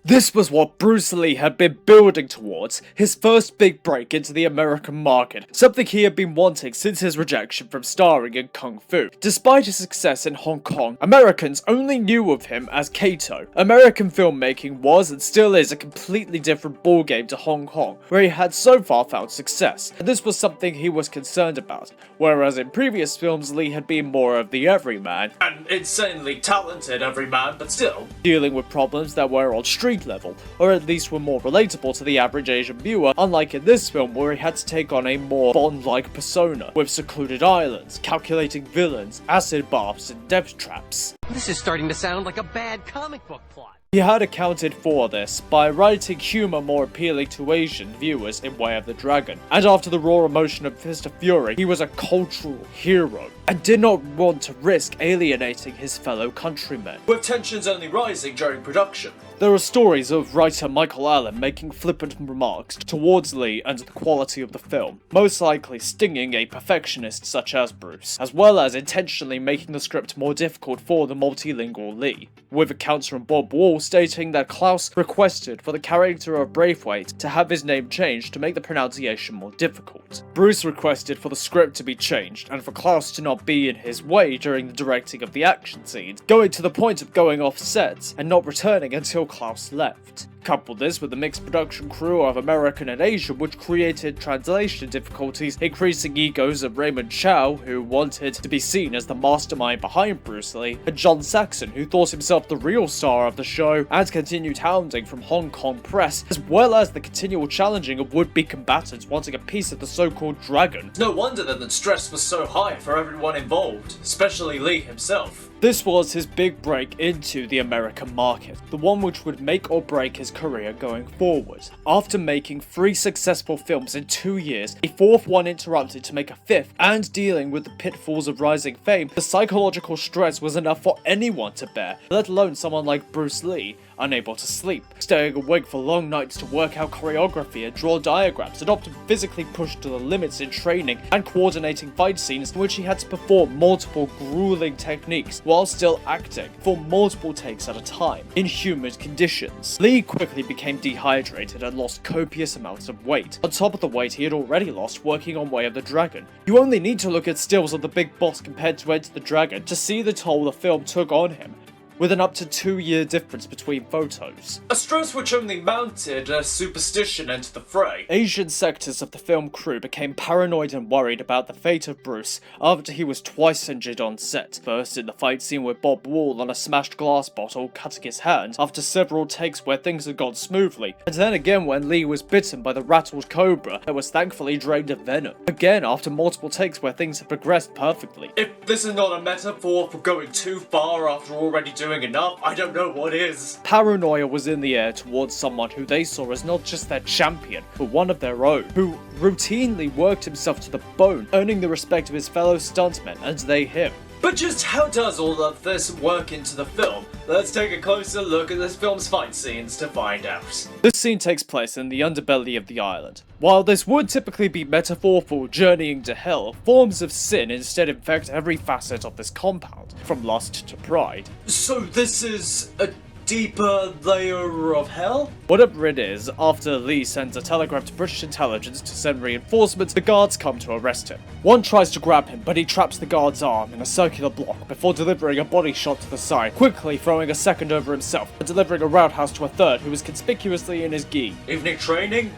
This was what Bruce Lee had been building towards, his first big break into the American market, something he had been wanting since his rejection from starring in Kung Fu. Despite his success in Hong Kong, Americans only knew of him as Kato. American filmmaking was and still is a completely different ballgame to Hong Kong, where he had so far found success, and this was something he was concerned about, whereas in previous films Lee had been more of the everyman, An insanely talented everyman, but still dealing with problems that were on street level, or at least were more relatable to the average Asian viewer, unlike in this film where he had to take on a more Bond-like persona, with secluded islands, calculating villains, acid baths, and death traps. This is starting to sound like a bad comic book plot. He had accounted for this by writing humor more appealing to Asian viewers in Way of the Dragon, and after the raw emotion of Fist of Fury, he was a cultural hero, and did not want to risk alienating his fellow countrymen. With tensions only rising during production. There are stories of writer Michael Allen making flippant remarks towards Lee and the quality of the film, most likely stinging a perfectionist such as Bruce, as well as intentionally making the script more difficult for the multilingual Lee, with accounts from Bob Wall stating that Klaus requested for the character of Braithwaite to have his name changed to make the pronunciation more difficult. Bruce requested for the script to be changed and for Klaus to not be in his way during the directing of the action scenes, going to the point of going off set and not returning until Klaus left. Couple this with the mixed production crew of American and Asian, which created translation difficulties, increasing egos of Raymond Chow, who wanted to be seen as the mastermind behind Bruce Lee, and John Saxon, who thought himself the real star of the show, and continued hounding from Hong Kong press, as well as the continual challenging of would-be combatants wanting a piece of the so-called dragon. No wonder that the stress was so high for everyone involved, especially Lee himself. This was his big break into the American market, the one which would make or break his career going forward. After making 3 successful films in 2 years, a 4th one interrupted to make a 5th, and dealing with the pitfalls of rising fame, the psychological stress was enough for anyone to bear, let alone someone like Bruce Lee, unable to sleep, staying awake for long nights to work out choreography and draw diagrams, and often physically pushed to the limits in training and coordinating fight scenes in which he had to perform multiple grueling techniques while still acting for multiple takes at a time, in humid conditions. Lee quickly became dehydrated and lost copious amounts of weight, on top of the weight he had already lost working on Way of the Dragon. You only need to look at stills of the big boss compared to Enter the Dragon to see the toll the film took on him, with an up to 2-year difference between photos. A stress which only mounted as superstition into the fray. Asian sectors of the film crew became paranoid and worried about the fate of Bruce after he was twice injured on set. First in the fight scene with Bob Wall on a smashed glass bottle cutting his hand after several takes where things had gone smoothly, and then again when Lee was bitten by the rattled cobra that was thankfully drained of venom. Again after multiple takes where things had progressed perfectly. If this is not a metaphor for going too far after already doing enough, I don't know what is. Paranoia was in the air towards someone who they saw as not just their champion, but one of their own, who routinely worked himself to the bone, earning the respect of his fellow stuntmen, and they him. But just how does all of this work into the film? Let's take a closer look at this film's fight scenes to find out. This scene takes place in the underbelly of the island. While this would typically be metaphorical journeying to hell, forms of sin instead infect every facet of this compound, from lust to pride. So this is a deeper layer of hell? Whatever it is, after Lee sends a telegram to British intelligence to send reinforcements, the guards come to arrest him. One tries to grab him, but he traps the guard's arm in a circular block before delivering a body shot to the side, quickly throwing a second over himself, and delivering a roundhouse to a third who was conspicuously in his gi. Evening training?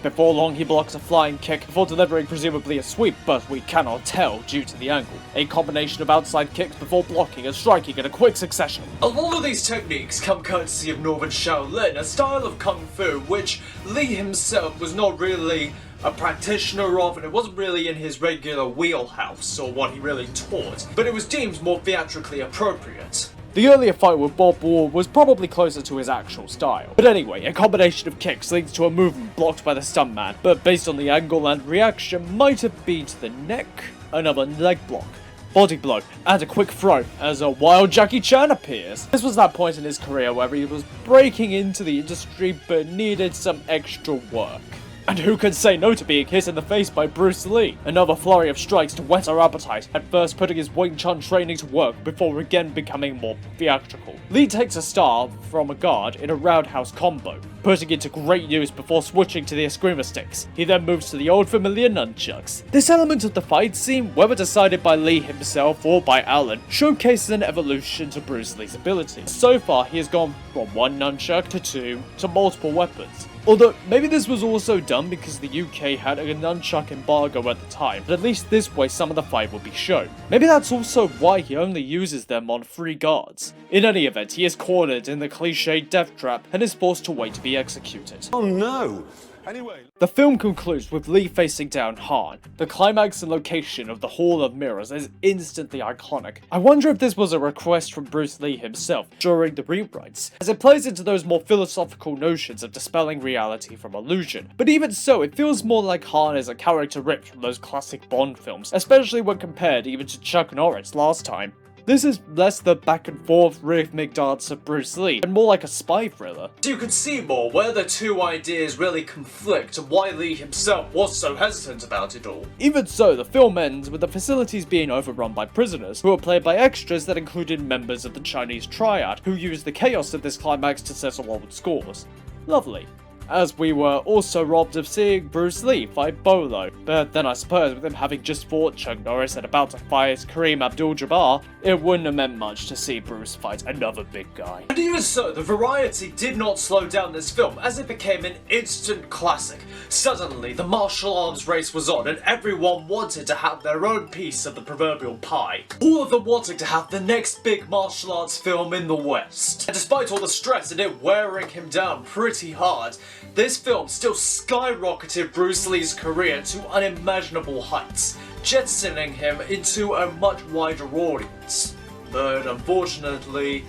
Before long, he blocks a flying kick before delivering presumably a sweep, but we cannot tell due to the angle. A combination of outside kicks before blocking and striking in a quick succession. A lot of these techniques come courtesy of Northern Shaolin, a style of kung fu which Lee himself was not really a practitioner of, and it wasn't really in his regular wheelhouse or what he really taught, but it was deemed more theatrically appropriate. The earlier fight with Bob Wall was probably closer to his actual style. But anyway, a combination of kicks leads to a movement blocked by the stuntman, but based on the angle and reaction might have been to the neck, another leg block, body blow, and a quick throw as a wild Jackie Chan appears. This was that point in his career where he was breaking into the industry but needed some extra work. And who can say no to being hit in the face by Bruce Lee? Another flurry of strikes to whet our appetite, at first putting his Wing Chun training to work before again becoming more theatrical. Lee takes a star from a guard in a roundhouse combo, putting it to great use before switching to the eskrima sticks. He then moves to the old familiar nunchucks. This element of the fight scene, whether decided by Lee himself or by Allen, showcases an evolution to Bruce Lee's abilities. So far, he has gone from one nunchuck to two to multiple weapons. Although, maybe this was also done because the UK had a nunchuck embargo at the time, but at least this way some of the fight will be shown. Maybe that's also why he only uses them on 3 guards. In any event, he is cornered in the cliched death trap and is forced to wait to be be executed. Oh no! Anyway... The film concludes with Lee facing down Han. The climax and location of the Hall of Mirrors is instantly iconic. I wonder if this was a request from Bruce Lee himself during the rewrites, as it plays into those more philosophical notions of dispelling reality from illusion. But even so, it feels more like Han is a character ripped from those classic Bond films, especially when compared even to Chuck Norris last time. This is less the back and forth rhythmic dance of Bruce Lee, and more like a spy thriller. You can see more where the two ideas really conflict and why Lee himself was so hesitant about it all. Even so, the film ends with the facilities being overrun by prisoners, who are played by extras that included members of the Chinese triad, who used the chaos of this climax to settle old scores. Lovely. As we were also robbed of seeing Bruce Lee fight Bolo, but then I suppose with him having just fought Chuck Norris and about to fight Kareem Abdul-Jabbar, it wouldn't have meant much to see Bruce fight another big guy. And even so, the variety did not slow down this film, as it became an instant classic. Suddenly, the martial arms race was on, and everyone wanted to have their own piece of the proverbial pie. All of them wanting to have the next big martial arts film in the West. And despite all the stress and it wearing him down pretty hard, this film still skyrocketed Bruce Lee's career to unimaginable heights, jettisoning him into a much wider audience. But unfortunately,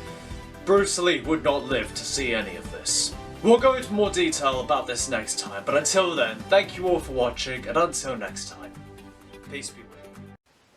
Bruce Lee would not live to see any of this. We'll go into more detail about this next time, but until then, thank you all for watching, and until next time, peace be with you.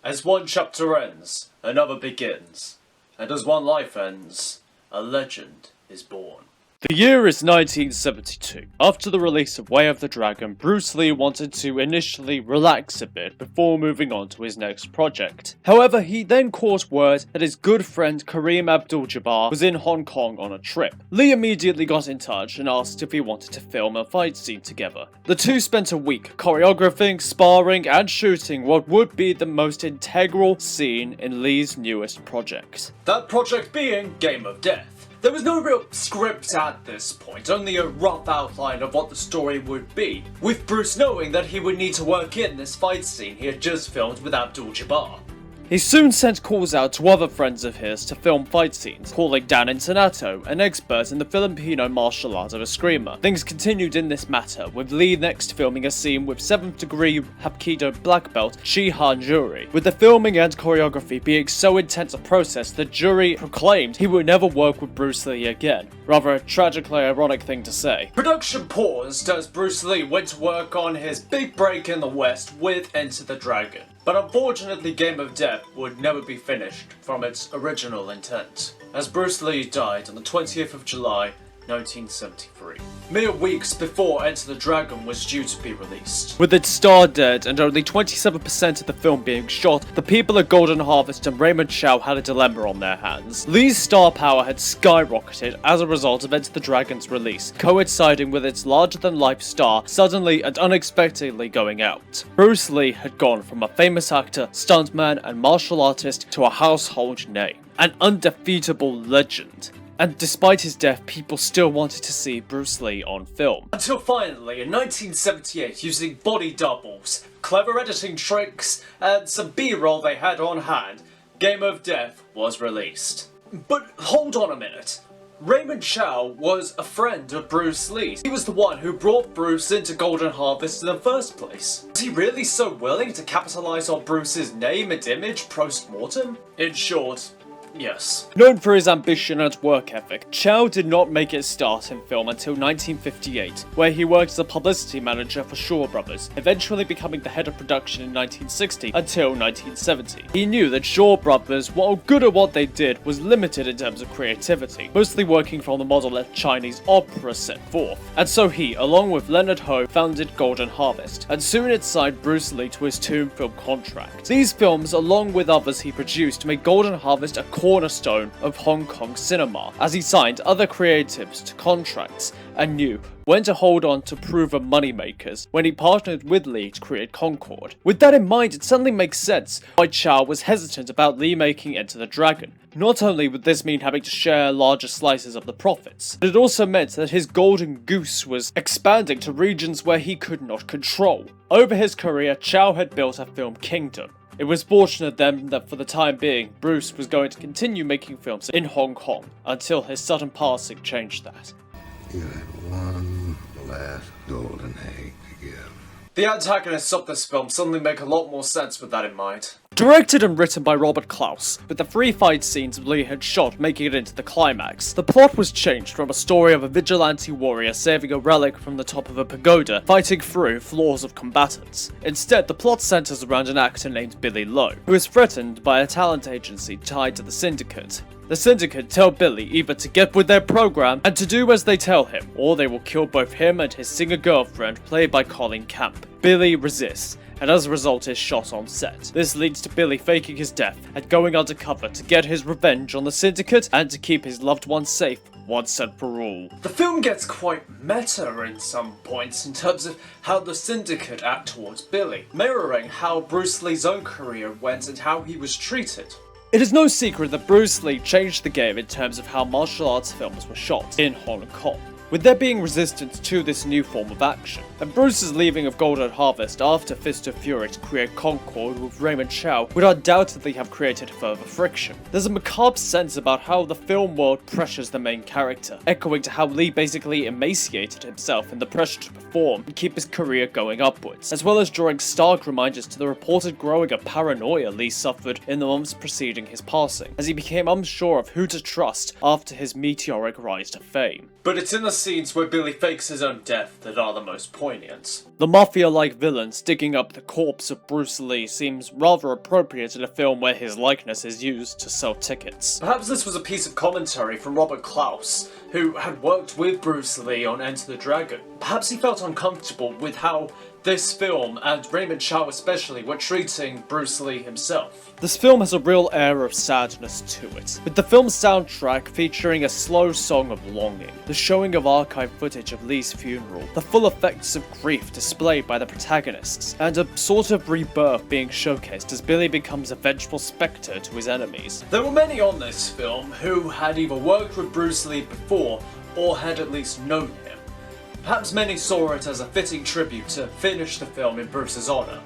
As one chapter ends, another begins, and as one life ends, a legend is born. The year is 1972. After the release of Way of the Dragon, Bruce Lee wanted to initially relax a bit before moving on to his next project. However, he then caught word that his good friend Kareem Abdul-Jabbar was in Hong Kong on a trip. Lee immediately got in touch and asked if he wanted to film a fight scene together. The two spent a week choreographing, sparring, and shooting what would be the most integral scene in Lee's newest project. That project being Game of Death. There was no real script at this point, only a rough outline of what the story would be, with Bruce knowing that he would need to work in this fight scene he had just filmed with Abdul-Jabbar. He soon sent calls out to other friends of his to film fight scenes, calling Dan Internato, an expert in the Filipino martial art of eskrima. Things continued in this matter, with Lee next filming a scene with 7th degree Hapkido black belt Chi Han Jury. With the filming and choreography being so intense a process, the jury proclaimed he would never work with Bruce Lee again. Rather a tragically ironic thing to say. Production paused as Bruce Lee went to work on his big break in the West with Enter the Dragon. But unfortunately, Game of Death would never be finished from its original intent, as Bruce Lee died on the 20th of July, 1973. Mere weeks before Enter the Dragon was due to be released. With its star dead and only 27% of the film being shot, the people at Golden Harvest and Raymond Chow had a dilemma on their hands. Lee's star power had skyrocketed as a result of Enter the Dragon's release, coinciding with its larger-than-life star suddenly and unexpectedly going out. Bruce Lee had gone from a famous actor, stuntman, and martial artist to a household name, an undefeatable legend. And despite his death, people still wanted to see Bruce Lee on film. Until finally, in 1978, using body doubles, clever editing tricks, and some B-roll they had on hand, Game of Death was released. But hold on a minute. Raymond Chow was a friend of Bruce Lee. He was the one who brought Bruce into Golden Harvest in the first place. Was he really so willing to capitalize on Bruce's name and image post-mortem? In short, yes. Known for his ambition and work ethic, Chow did not make his start in film until 1958, where he worked as a publicity manager for Shaw Brothers, eventually becoming the head of production in 1960 until 1970. He knew that Shaw Brothers, while good at what they did, was limited in terms of creativity, mostly working from the model that Chinese opera set forth. And so he, along with Leonard Ho, founded Golden Harvest, and soon it signed Bruce Lee to his Tomb film contract. These films, along with others he produced, made Golden Harvest a cornerstone of Hong Kong cinema, as he signed other creatives to contracts and knew when to hold on to proven moneymakers when he partnered with Lee to create Concorde. With that in mind, it suddenly makes sense why Chow was hesitant about Lee making Enter the Dragon. Not only would this mean having to share larger slices of the profits, but it also meant that his golden goose was expanding to regions where he could not control. Over his career, Chow had built a film kingdom. It was fortunate then that for the time being, Bruce was going to continue making films in Hong Kong, until his sudden passing changed that. You had one last golden egg to give. The antagonists of this film suddenly make a lot more sense with that in mind. Directed and written by Robert Klaus, with the 3 fight scenes Lee had shot making it into the climax, the plot was changed from a story of a vigilante warrior saving a relic from the top of a pagoda, fighting through floors of combatants. Instead, the plot centers around an actor named Billy Lowe, who is threatened by a talent agency tied to the Syndicate. The Syndicate tell Billy either to get with their program and to do as they tell him, or they will kill both him and his singer girlfriend, played by Colleen Camp. Billy resists, and as a result is shot on set. This leads to Billy faking his death and going undercover to get his revenge on the Syndicate and to keep his loved ones safe once and for all. The film gets quite meta in some points in terms of how the Syndicate act towards Billy, mirroring how Bruce Lee's own career went and how he was treated. It is no secret that Bruce Lee changed the game in terms of how martial arts films were shot in Hong Kong, with there being resistance to this new form of action. And Bruce's leaving of Golden Harvest after Fist of Fury to create Concord with Raymond Chow would undoubtedly have created further friction. There's a macabre sense about how the film world pressures the main character, echoing to how Lee basically emaciated himself in the pressure to perform and keep his career going upwards, as well as drawing stark reminders to the reported growing of paranoia Lee suffered in the months preceding his passing, as he became unsure of who to trust after his meteoric rise to fame. But it's in the scenes where Billy fakes his own death that are the most poignant. The mafia-like villains digging up the corpse of Bruce Lee seems rather appropriate in a film where his likeness is used to sell tickets. Perhaps this was a piece of commentary from Robert Klaus, who had worked with Bruce Lee on Enter the Dragon. Perhaps he felt uncomfortable with how this film, and Raymond Chow especially, were treating Bruce Lee himself. This film has a real air of sadness to it, with the film's soundtrack featuring a slow song of longing, the showing of archive footage of Lee's funeral, the full effects of grief displayed by the protagonists, and a sort of rebirth being showcased as Billy becomes a vengeful spectre to his enemies. There were many on this film who had either worked with Bruce Lee before, or had at least known him. Perhaps many saw it as a fitting tribute to finish the film in Bruce's honour.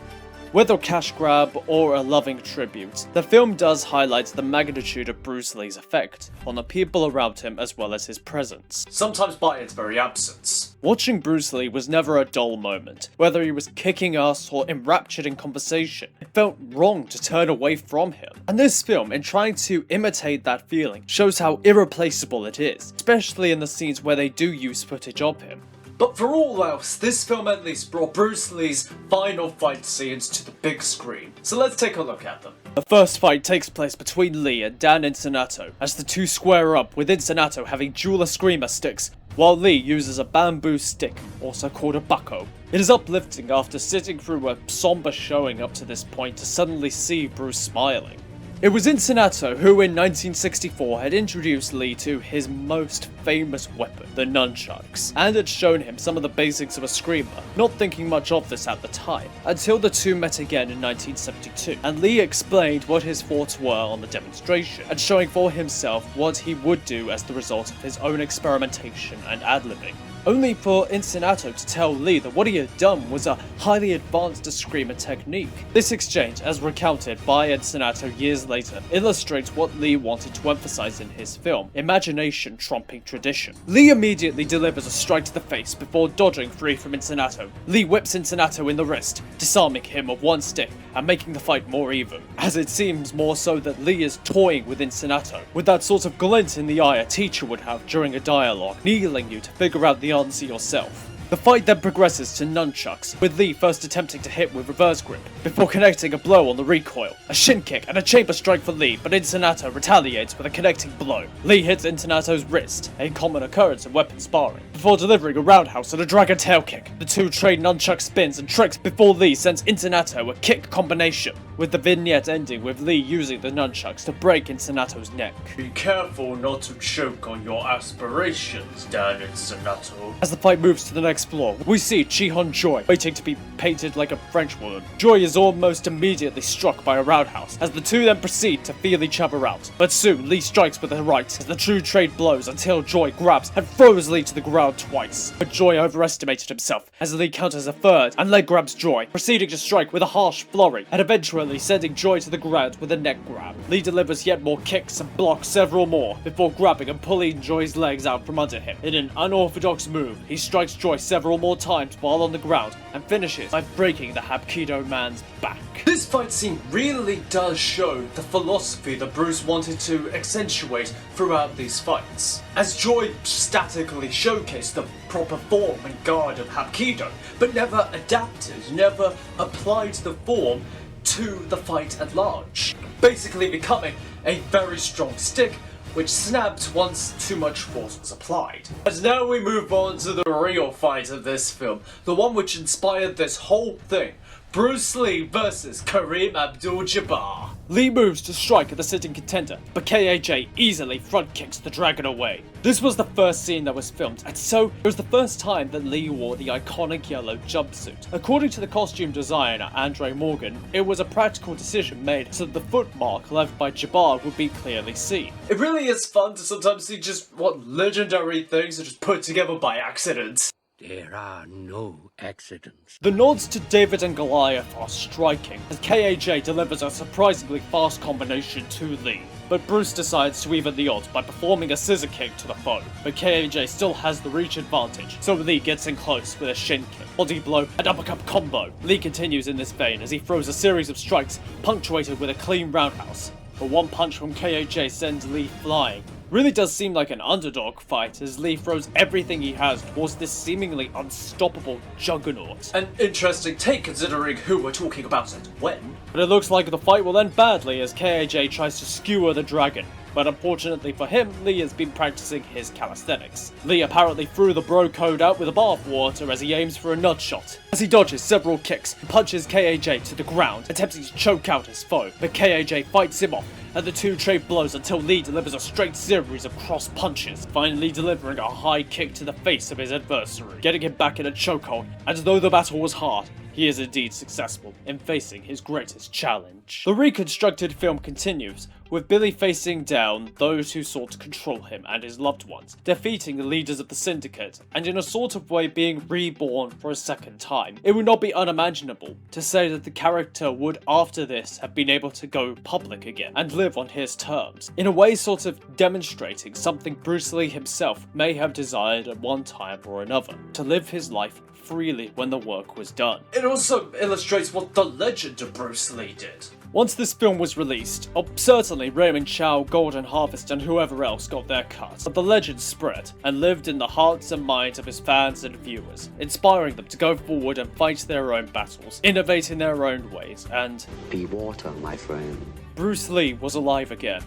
Whether cash grab or a loving tribute, the film does highlight the magnitude of Bruce Lee's effect on the people around him as well as his presence, sometimes by its very absence. Watching Bruce Lee was never a dull moment, whether he was kicking ass or enraptured in conversation. It felt wrong to turn away from him. And this film, in trying to imitate that feeling, shows how irreplaceable it is, especially in the scenes where they do use footage of him. But for all else, this film at least brought Bruce Lee's final fight scenes to the big screen. So let's take a look at them. The first fight takes place between Lee and Dan Insonato, as the two square up, with Insonato having dual eskrima sticks, while Lee uses a bamboo stick, also called a bucko. It is uplifting after sitting through a somber showing up to this point to suddenly see Bruce smiling. It was Insonato who in 1964 had introduced Lee to his most famous weapon, the nunchucks, and had shown him some of the basics of eskrima, not thinking much of this at the time, until the two met again in 1972, and Lee explained what his thoughts were on the demonstration, and showing for himself what he would do as the result of his own experimentation and ad-libbing. Only for Insonato to tell Lee that what he had done was a highly advanced eskrima technique. This exchange, as recounted by Insonato years later, illustrates what Lee wanted to emphasize in his film, imagination trumping tradition. Lee immediately delivers a strike to the face before dodging free from Insonato. Lee whips Insonato in the wrist, disarming him with one stick and making the fight more even, as it seems more so that Lee is toying with Insonato, with that sort of glint in the eye a teacher would have during a dialogue, needling you to figure out the answer yourself. The fight then progresses to nunchucks, with Lee first attempting to hit with reverse grip, before connecting a blow on the recoil, a shin kick and a chamber strike for Lee, but Insonato retaliates with a connecting blow. Lee hits Insonato's wrist, a common occurrence in weapon sparring, before delivering a roundhouse and a dragon tail kick. The two trade nunchuck spins and tricks before Lee sends Insonato a kick combination, with the vignette ending with Lee using the nunchucks to break Insonato's neck. Be careful not to choke on your aspirations, Dan Insonato. As the fight moves to the next floor, we see Chi-Hun Joy waiting to be painted like a French woman. Joy is almost immediately struck by a roundhouse, as the two then proceed to feel each other out. But soon, Lee strikes with a right as the two trade blows until Joy grabs and throws Lee to the ground twice. But Joy overestimated himself, as Lee counters a third and leg grabs Joy, proceeding to strike with a harsh flurry, and eventually finally sending Joy to the ground with a neck grab. Lee delivers yet more kicks and blocks several more before grabbing and pulling Joy's legs out from under him. In an unorthodox move, he strikes Joy several more times while on the ground and finishes by breaking the Hapkido man's back. This fight scene really does show the philosophy that Bruce wanted to accentuate throughout these fights, as Joy statically showcased the proper form and guard of Hapkido, but never adapted, never applied the form to the fight at large, basically becoming a very strong stick which snapped once too much force was applied. And now we move on to the real fight of this film, the one which inspired this whole thing. Bruce Lee versus Kareem Abdul-Jabbar. Lee moves to strike at the sitting contender, but KAJ easily front kicks the dragon away. This was the first scene that was filmed, and so it was the first time that Lee wore the iconic yellow jumpsuit. According to the costume designer Andre Morgan, it was a practical decision made so that the footmark left by Jabbar would be clearly seen. It really is fun to sometimes see just what legendary things are just put together by accident. There are no accidents. The nods to David and Goliath are striking, as KAJ delivers a surprisingly fast combination to Lee. But Bruce decides to even the odds by performing a scissor kick to the foe, but KAJ still has the reach advantage, so Lee gets in close with a shin kick, body blow, and uppercut combo. Lee continues in this vein as he throws a series of strikes, punctuated with a clean roundhouse. But one punch from KAJ sends Lee flying. Really does seem like an underdog fight as Lee throws everything he has towards this seemingly unstoppable juggernaut. An interesting take considering who we're talking about and when. But it looks like the fight will end badly as KAJ tries to skewer the dragon. But unfortunately for him, Lee has been practicing his calisthenics. Lee apparently threw the bro code out with a bathwater as he aims for a nut shot. As he dodges several kicks, he punches KAJ to the ground, attempting to choke out his foe, but KAJ fights him off, and the two trade blows until Lee delivers a straight series of cross punches, finally delivering a high kick to the face of his adversary, getting him back in a chokehold, and though the battle was hard, he is indeed successful in facing his greatest challenge. The reconstructed film continues, with Billy facing down those who sought to control him and his loved ones, defeating the leaders of the syndicate, and in a sort of way being reborn for a second time. It would not be unimaginable to say that the character would after this have been able to go public again and live on his terms, in a way sort of demonstrating something Bruce Lee himself may have desired at one time or another, to live his life freely when the work was done. It also illustrates what the legend of Bruce Lee did. Once this film was released, certainly Raymond Chow, Golden Harvest and whoever else got their cut, but the legend spread and lived in the hearts and minds of his fans and viewers, inspiring them to go forward and fight their own battles, innovate in their own ways, and be water, my friend. Bruce Lee was alive again,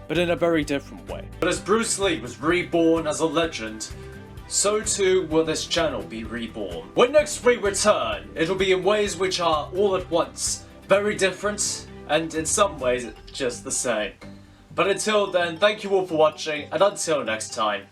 but in a very different way. But as Bruce Lee was reborn as a legend, so too will this channel be reborn. When next we return, it'll be in ways which are all at once very different, and in some ways just the same. But until then, thank you all for watching, and until next time,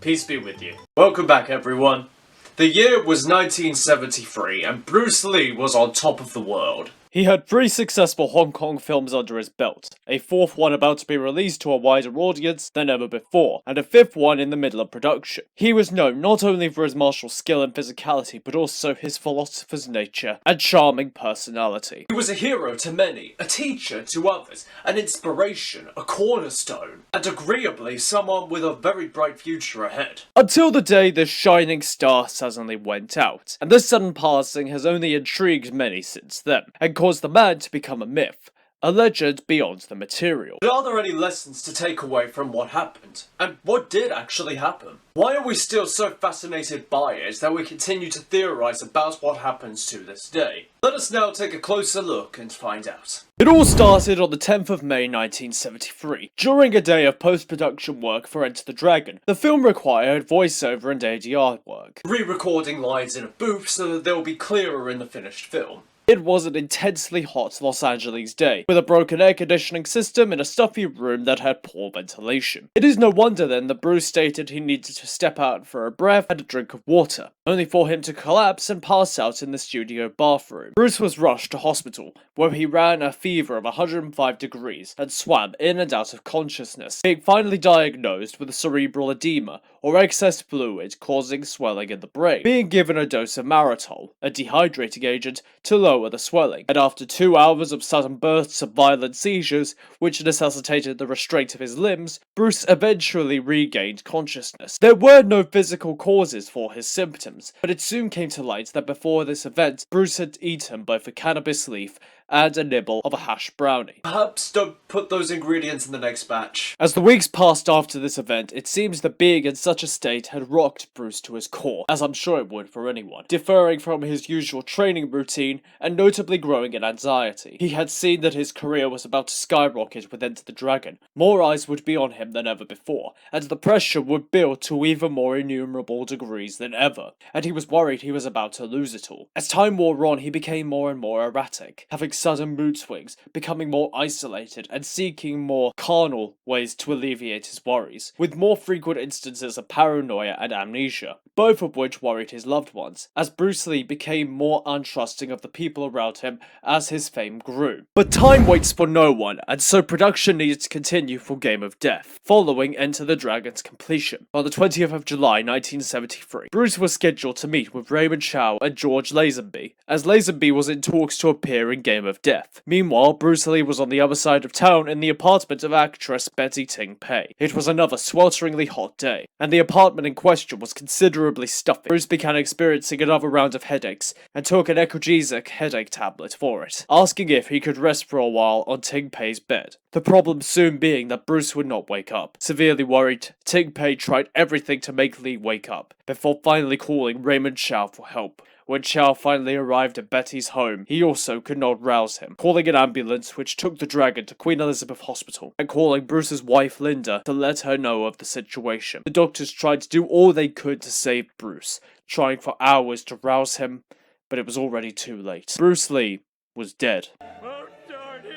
peace be with you. Welcome back everyone. The year was 1973, and Bruce Lee was on top of the world. He had 3 successful Hong Kong films under his belt, a 4th one about to be released to a wider audience than ever before, and a 5th one in the middle of production. He was known not only for his martial skill and physicality, but also his philosopher's nature and charming personality. He was a hero to many, a teacher to others, an inspiration, a cornerstone, and agreeably someone with a very bright future ahead. Until the day this shining star suddenly went out, and this sudden passing has only intrigued many since then, and caused the man to become a myth, a legend beyond the material. But are there any lessons to take away from what happened? And what did actually happen? Why are we still so fascinated by it that we continue to theorize about what happens to this day? Let us now take a closer look and find out. It all started on the 10th of May 1973. During a day of post-production work for Enter the Dragon, the film required voiceover and ADR work, Re-recording lines in a booth so that they'll be clearer in the finished film. It was an intensely hot Los Angeles day, with a broken air conditioning system in a stuffy room that had poor ventilation. It is no wonder then that Bruce stated he needed to step out for a breath and a drink of water, only for him to collapse and pass out in the studio bathroom. Bruce was rushed to hospital, where he ran a fever of 105 degrees and swam in and out of consciousness, being finally diagnosed with cerebral edema, or excess fluid causing swelling in the brain, being given a dose of Maritol, a dehydrating agent, to lower lower the swelling, and after 2 hours of sudden bursts of violent seizures, which necessitated the restraint of his limbs, Bruce eventually regained consciousness. There were no physical causes for his symptoms, but it soon came to light that before this event, Bruce had eaten both a cannabis leaf and a nibble of a hash brownie. Perhaps don't put those ingredients in the next batch. As the weeks passed after this event, it seems that being in such a state had rocked Bruce to his core, as I'm sure it would for anyone, differing from his usual training routine and notably growing in anxiety. He had seen that his career was about to skyrocket with Enter the Dragon. More eyes would be on him than ever before, and the pressure would build to even more innumerable degrees than ever, and he was worried he was about to lose it all. As time wore on, he became more and more erratic, having sudden mood swings, becoming more isolated, and seeking more carnal ways to alleviate his worries, with more frequent instances of paranoia and amnesia, both of which worried his loved ones, as Bruce Lee became more untrusting of the people around him as his fame grew. But time waits for no one, and so production needed to continue for Game of Death, following Enter the Dragon's completion. On the 20th of July 1973, Bruce was scheduled to meet with Raymond Chow and George Lazenby, as Lazenby was in talks to appear in Game of Death. Meanwhile, Bruce Lee was on the other side of town in the apartment of actress Betty Ting Pei. It was another swelteringly hot day, and the apartment in question was considerably stuffy. Bruce began experiencing another round of headaches, and took an analgesic headache tablet for it, asking if he could rest for a while on Ting Pei's bed. The problem soon being that Bruce would not wake up. Severely worried, Ting Pei tried everything to make Lee wake up, before finally calling Raymond Chow for help. When Chow finally arrived at Betty's home, he also could not rouse him, calling an ambulance which took the dragon to Queen Elizabeth Hospital, and calling Bruce's wife Linda to let her know of the situation. The doctors tried to do all they could to save Bruce, trying for hours to rouse him, but it was already too late. Bruce Lee was dead. Oh, darn, he's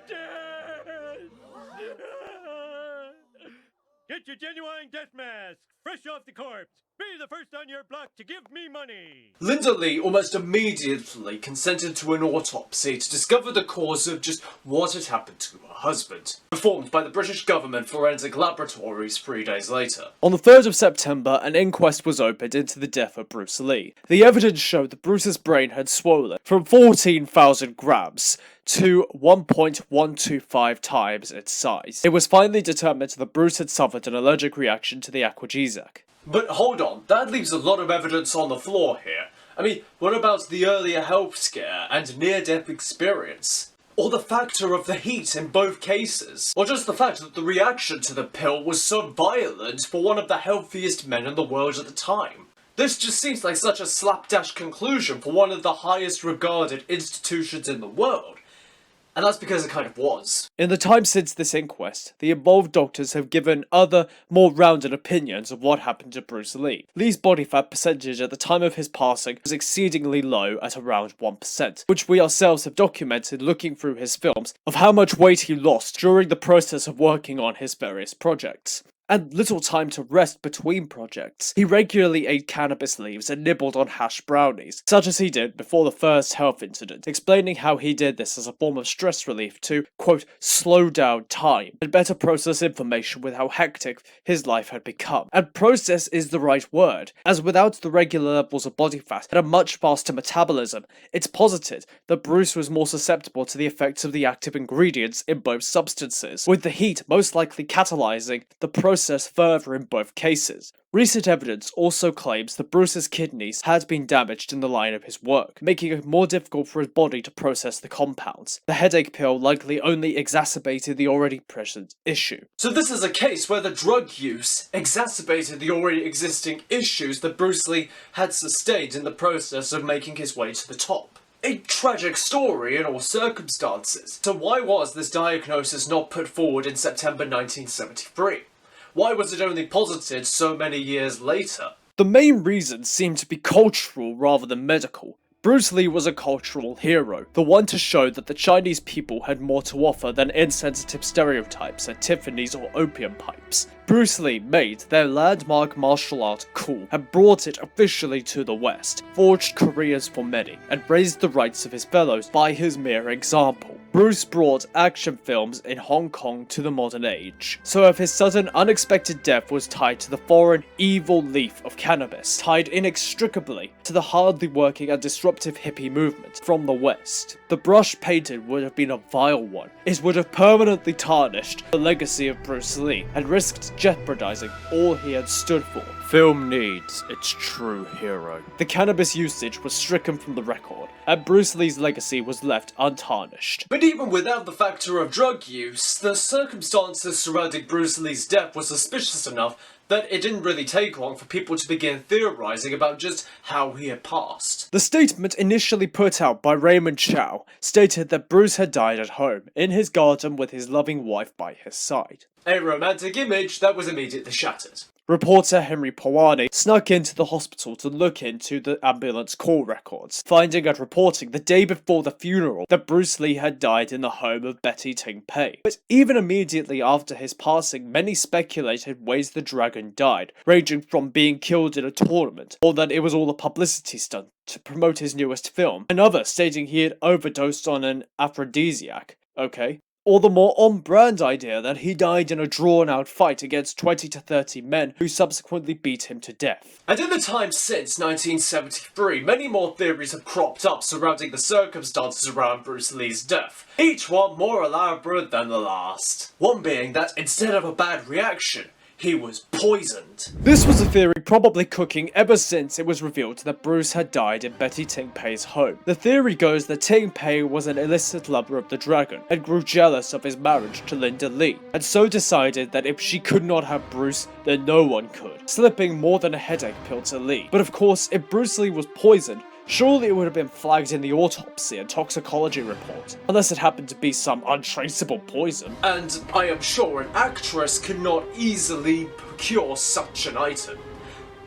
dead! Get your genuine death mask, fresh off the corpse. Be the first on your block to give me money. Linda Lee almost immediately consented to an autopsy to discover the cause of just what had happened to her husband, performed by the British government forensic laboratories 3 days later. On the 3rd of September, an inquest was opened into the death of Bruce Lee. The evidence showed that Bruce's brain had swollen from 14,000 grams to 1.125 times its size. It was finally determined that Bruce had suffered an allergic reaction to the analgesic. But hold on, that leaves a lot of evidence on the floor here. I mean, what about the earlier health scare and near-death experience? Or the factor of the heat in both cases? Or just the fact that the reaction to the pill was so violent for one of the healthiest men in the world at the time? This just seems like such a slapdash conclusion for one of the highest regarded institutions in the world. And that's because it kind of was. In the time since this inquest, the involved doctors have given other, more rounded opinions of what happened to Bruce Lee. Lee's body fat percentage at the time of his passing was exceedingly low at around 1%, which we ourselves have documented looking through his films of how much weight he lost during the process of working on his various projects. And little time to rest between projects. He regularly ate cannabis leaves and nibbled on hash brownies, such as he did before the first health incident, explaining how he did this as a form of stress relief to, quote, slow down time, and better process information with how hectic his life had become. And process is the right word, as without the regular levels of body fat and a much faster metabolism, it's posited that Bruce was more susceptible to the effects of the active ingredients in both substances, with the heat most likely catalyzing the process further in both cases. Recent evidence also claims that Bruce's kidneys had been damaged in the line of his work, making it more difficult for his body to process the compounds. The headache pill likely only exacerbated the already present issue. So this is a case where the drug use exacerbated the already existing issues that Bruce Lee had sustained in the process of making his way to the top. A tragic story in all circumstances. So why was this diagnosis not put forward in September 1973? Why was it only posited so many years later? The main reasons seem to be cultural rather than medical. Bruce Lee was a cultural hero, the one to show that the Chinese people had more to offer than insensitive stereotypes and Tiffany's or opium pipes. Bruce Lee made their landmark martial art cool and brought it officially to the West, forged careers for many, and raised the rights of his fellows by his mere example. Bruce brought action films in Hong Kong to the modern age. So if his sudden unexpected death was tied to the foreign evil leaf of cannabis, tied inextricably to the hardly working and disruptive hippie movement from the West, the brush painted would have been a vile one. It would have permanently tarnished the legacy of Bruce Lee and risked jeopardizing all he had stood for. Film needs its true hero. The cannabis usage was stricken from the record, and Bruce Lee's legacy was left untarnished. But even without the factor of drug use, the circumstances surrounding Bruce Lee's death were suspicious enough that it didn't really take long for people to begin theorizing about just how he had passed. The statement initially put out by Raymond Chow stated that Bruce had died at home, in his garden with his loving wife by his side. A romantic image that was immediately shattered. Reporter Henry Pawani snuck into the hospital to look into the ambulance call records, finding and reporting the day before the funeral that Bruce Lee had died in the home of Betty Ting Pei. But even immediately after his passing, many speculated ways the dragon died, ranging from being killed in a tournament, or that it was all a publicity stunt to promote his newest film, and others stating he had overdosed on an aphrodisiac. Okay. Or the more on-brand idea that he died in a drawn-out fight against 20 to 30 men who subsequently beat him to death. And in the time since 1973, many more theories have cropped up surrounding the circumstances around Bruce Lee's death, each one more elaborate than the last. One being that instead of a bad reaction, he was poisoned. This was a theory probably cooking ever since it was revealed that Bruce had died in Betty Ting Pei's home. The theory goes that Ting Pei was an illicit lover of the dragon and grew jealous of his marriage to Linda Lee, and so decided that if she could not have Bruce, then no one could, slipping more than a headache pill to Lee. But of course, if Bruce Lee was poisoned, surely it would have been flagged in the autopsy and toxicology report, unless it happened to be some untraceable poison. And I am sure an actress could not easily procure such an item,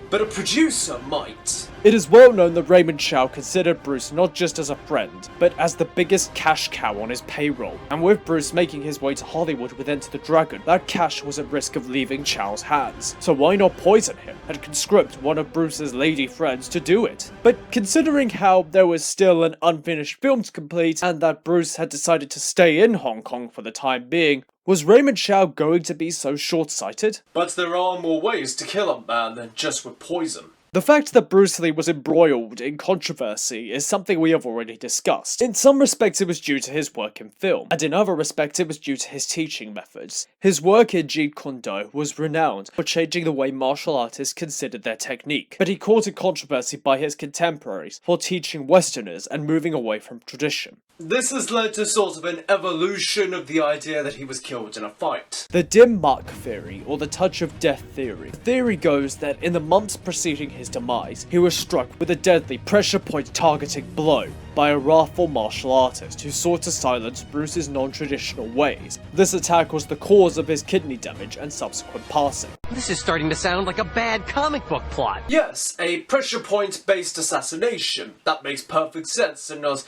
but a producer might. It is well known that Raymond Chow considered Bruce not just as a friend, but as the biggest cash cow on his payroll. And with Bruce making his way to Hollywood with Enter the Dragon, that cash was at risk of leaving Chow's hands. So why not poison him and conscript one of Bruce's lady friends to do it? But considering how there was still an unfinished film to complete, and that Bruce had decided to stay in Hong Kong for the time being, was Raymond Chow going to be so short-sighted? But there are more ways to kill a man than just with poison. The fact that Bruce Lee was embroiled in controversy is something we have already discussed. In some respects it was due to his work in film, and in other respects it was due to his teaching methods. His work in Jeet Kune Do was renowned for changing the way martial artists considered their technique, but he courted controversy by his contemporaries for teaching Westerners and moving away from tradition. This has led to sort of an evolution of the idea that he was killed in a fight. The dim mark theory, or the touch of death theory. The theory goes that in the months preceding his demise, he was struck with a deadly pressure point targeting blow by a wrathful martial artist who sought to silence Bruce's non-traditional ways. This attack was the cause of his kidney damage and subsequent passing. This is starting to sound like a bad comic book plot. Yes, a pressure point based assassination. That makes perfect sense, and not,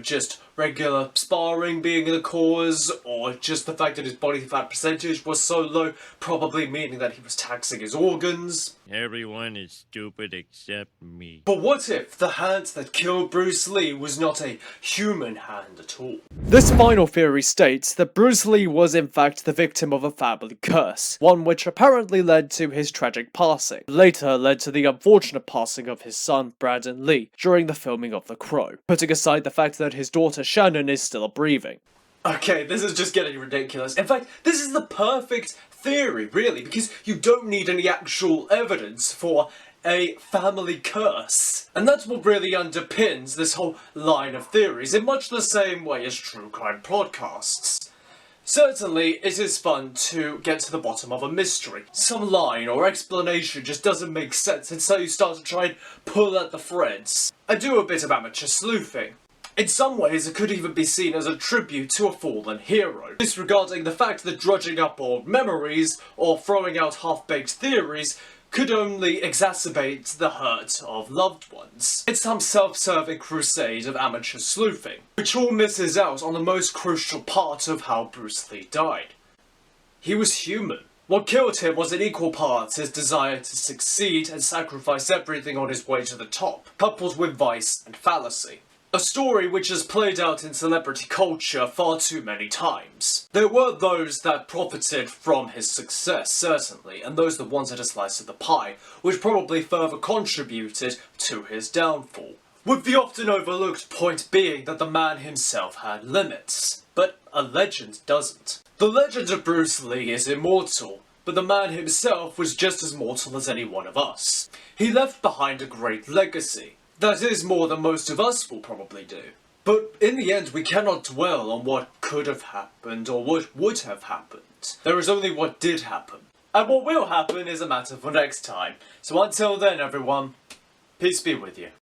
just regular sparring being the cause, or just the fact that his body fat percentage was so low, probably meaning that he was taxing his organs. Everyone is stupid except me. But what if the hand that killed Bruce Lee was not a human hand at all? This final theory states that Bruce Lee was in fact the victim of a family curse, one which apparently led to his tragic passing, later led to the unfortunate passing of his son Brandon Lee during the filming of The Crow, putting aside the fact that his daughter Shannon is still breathing. Okay, this is just getting ridiculous. In fact, this is the perfect theory, really, because you don't need any actual evidence for a family curse. And that's what really underpins this whole line of theories, in much the same way as true crime podcasts. Certainly, it is fun to get to the bottom of a mystery. Some line or explanation just doesn't make sense, and so you start to try and pull at the threads. I do a bit of amateur sleuthing. In some ways, it could even be seen as a tribute to a fallen hero, disregarding the fact that drudging up old memories or throwing out half-baked theories could only exacerbate the hurt of loved ones. It's some self-serving crusade of amateur sleuthing, which all misses out on the most crucial part of how Bruce Lee died. He was human. What killed him was in equal parts his desire to succeed and sacrifice everything on his way to the top, coupled with vice and fallacy. A story which has played out in celebrity culture far too many times. There were those that profited from his success, certainly, and those that wanted a slice of the pie, which probably further contributed to his downfall. With the often overlooked point being that the man himself had limits. But a legend doesn't. The legend of Bruce Lee is immortal, but the man himself was just as mortal as any one of us. He left behind a great legacy. That is more than most of us will probably do. But in the end, we cannot dwell on what could have happened or what would have happened. There is only what did happen. And what will happen is a matter for next time. So until then, everyone, peace be with you.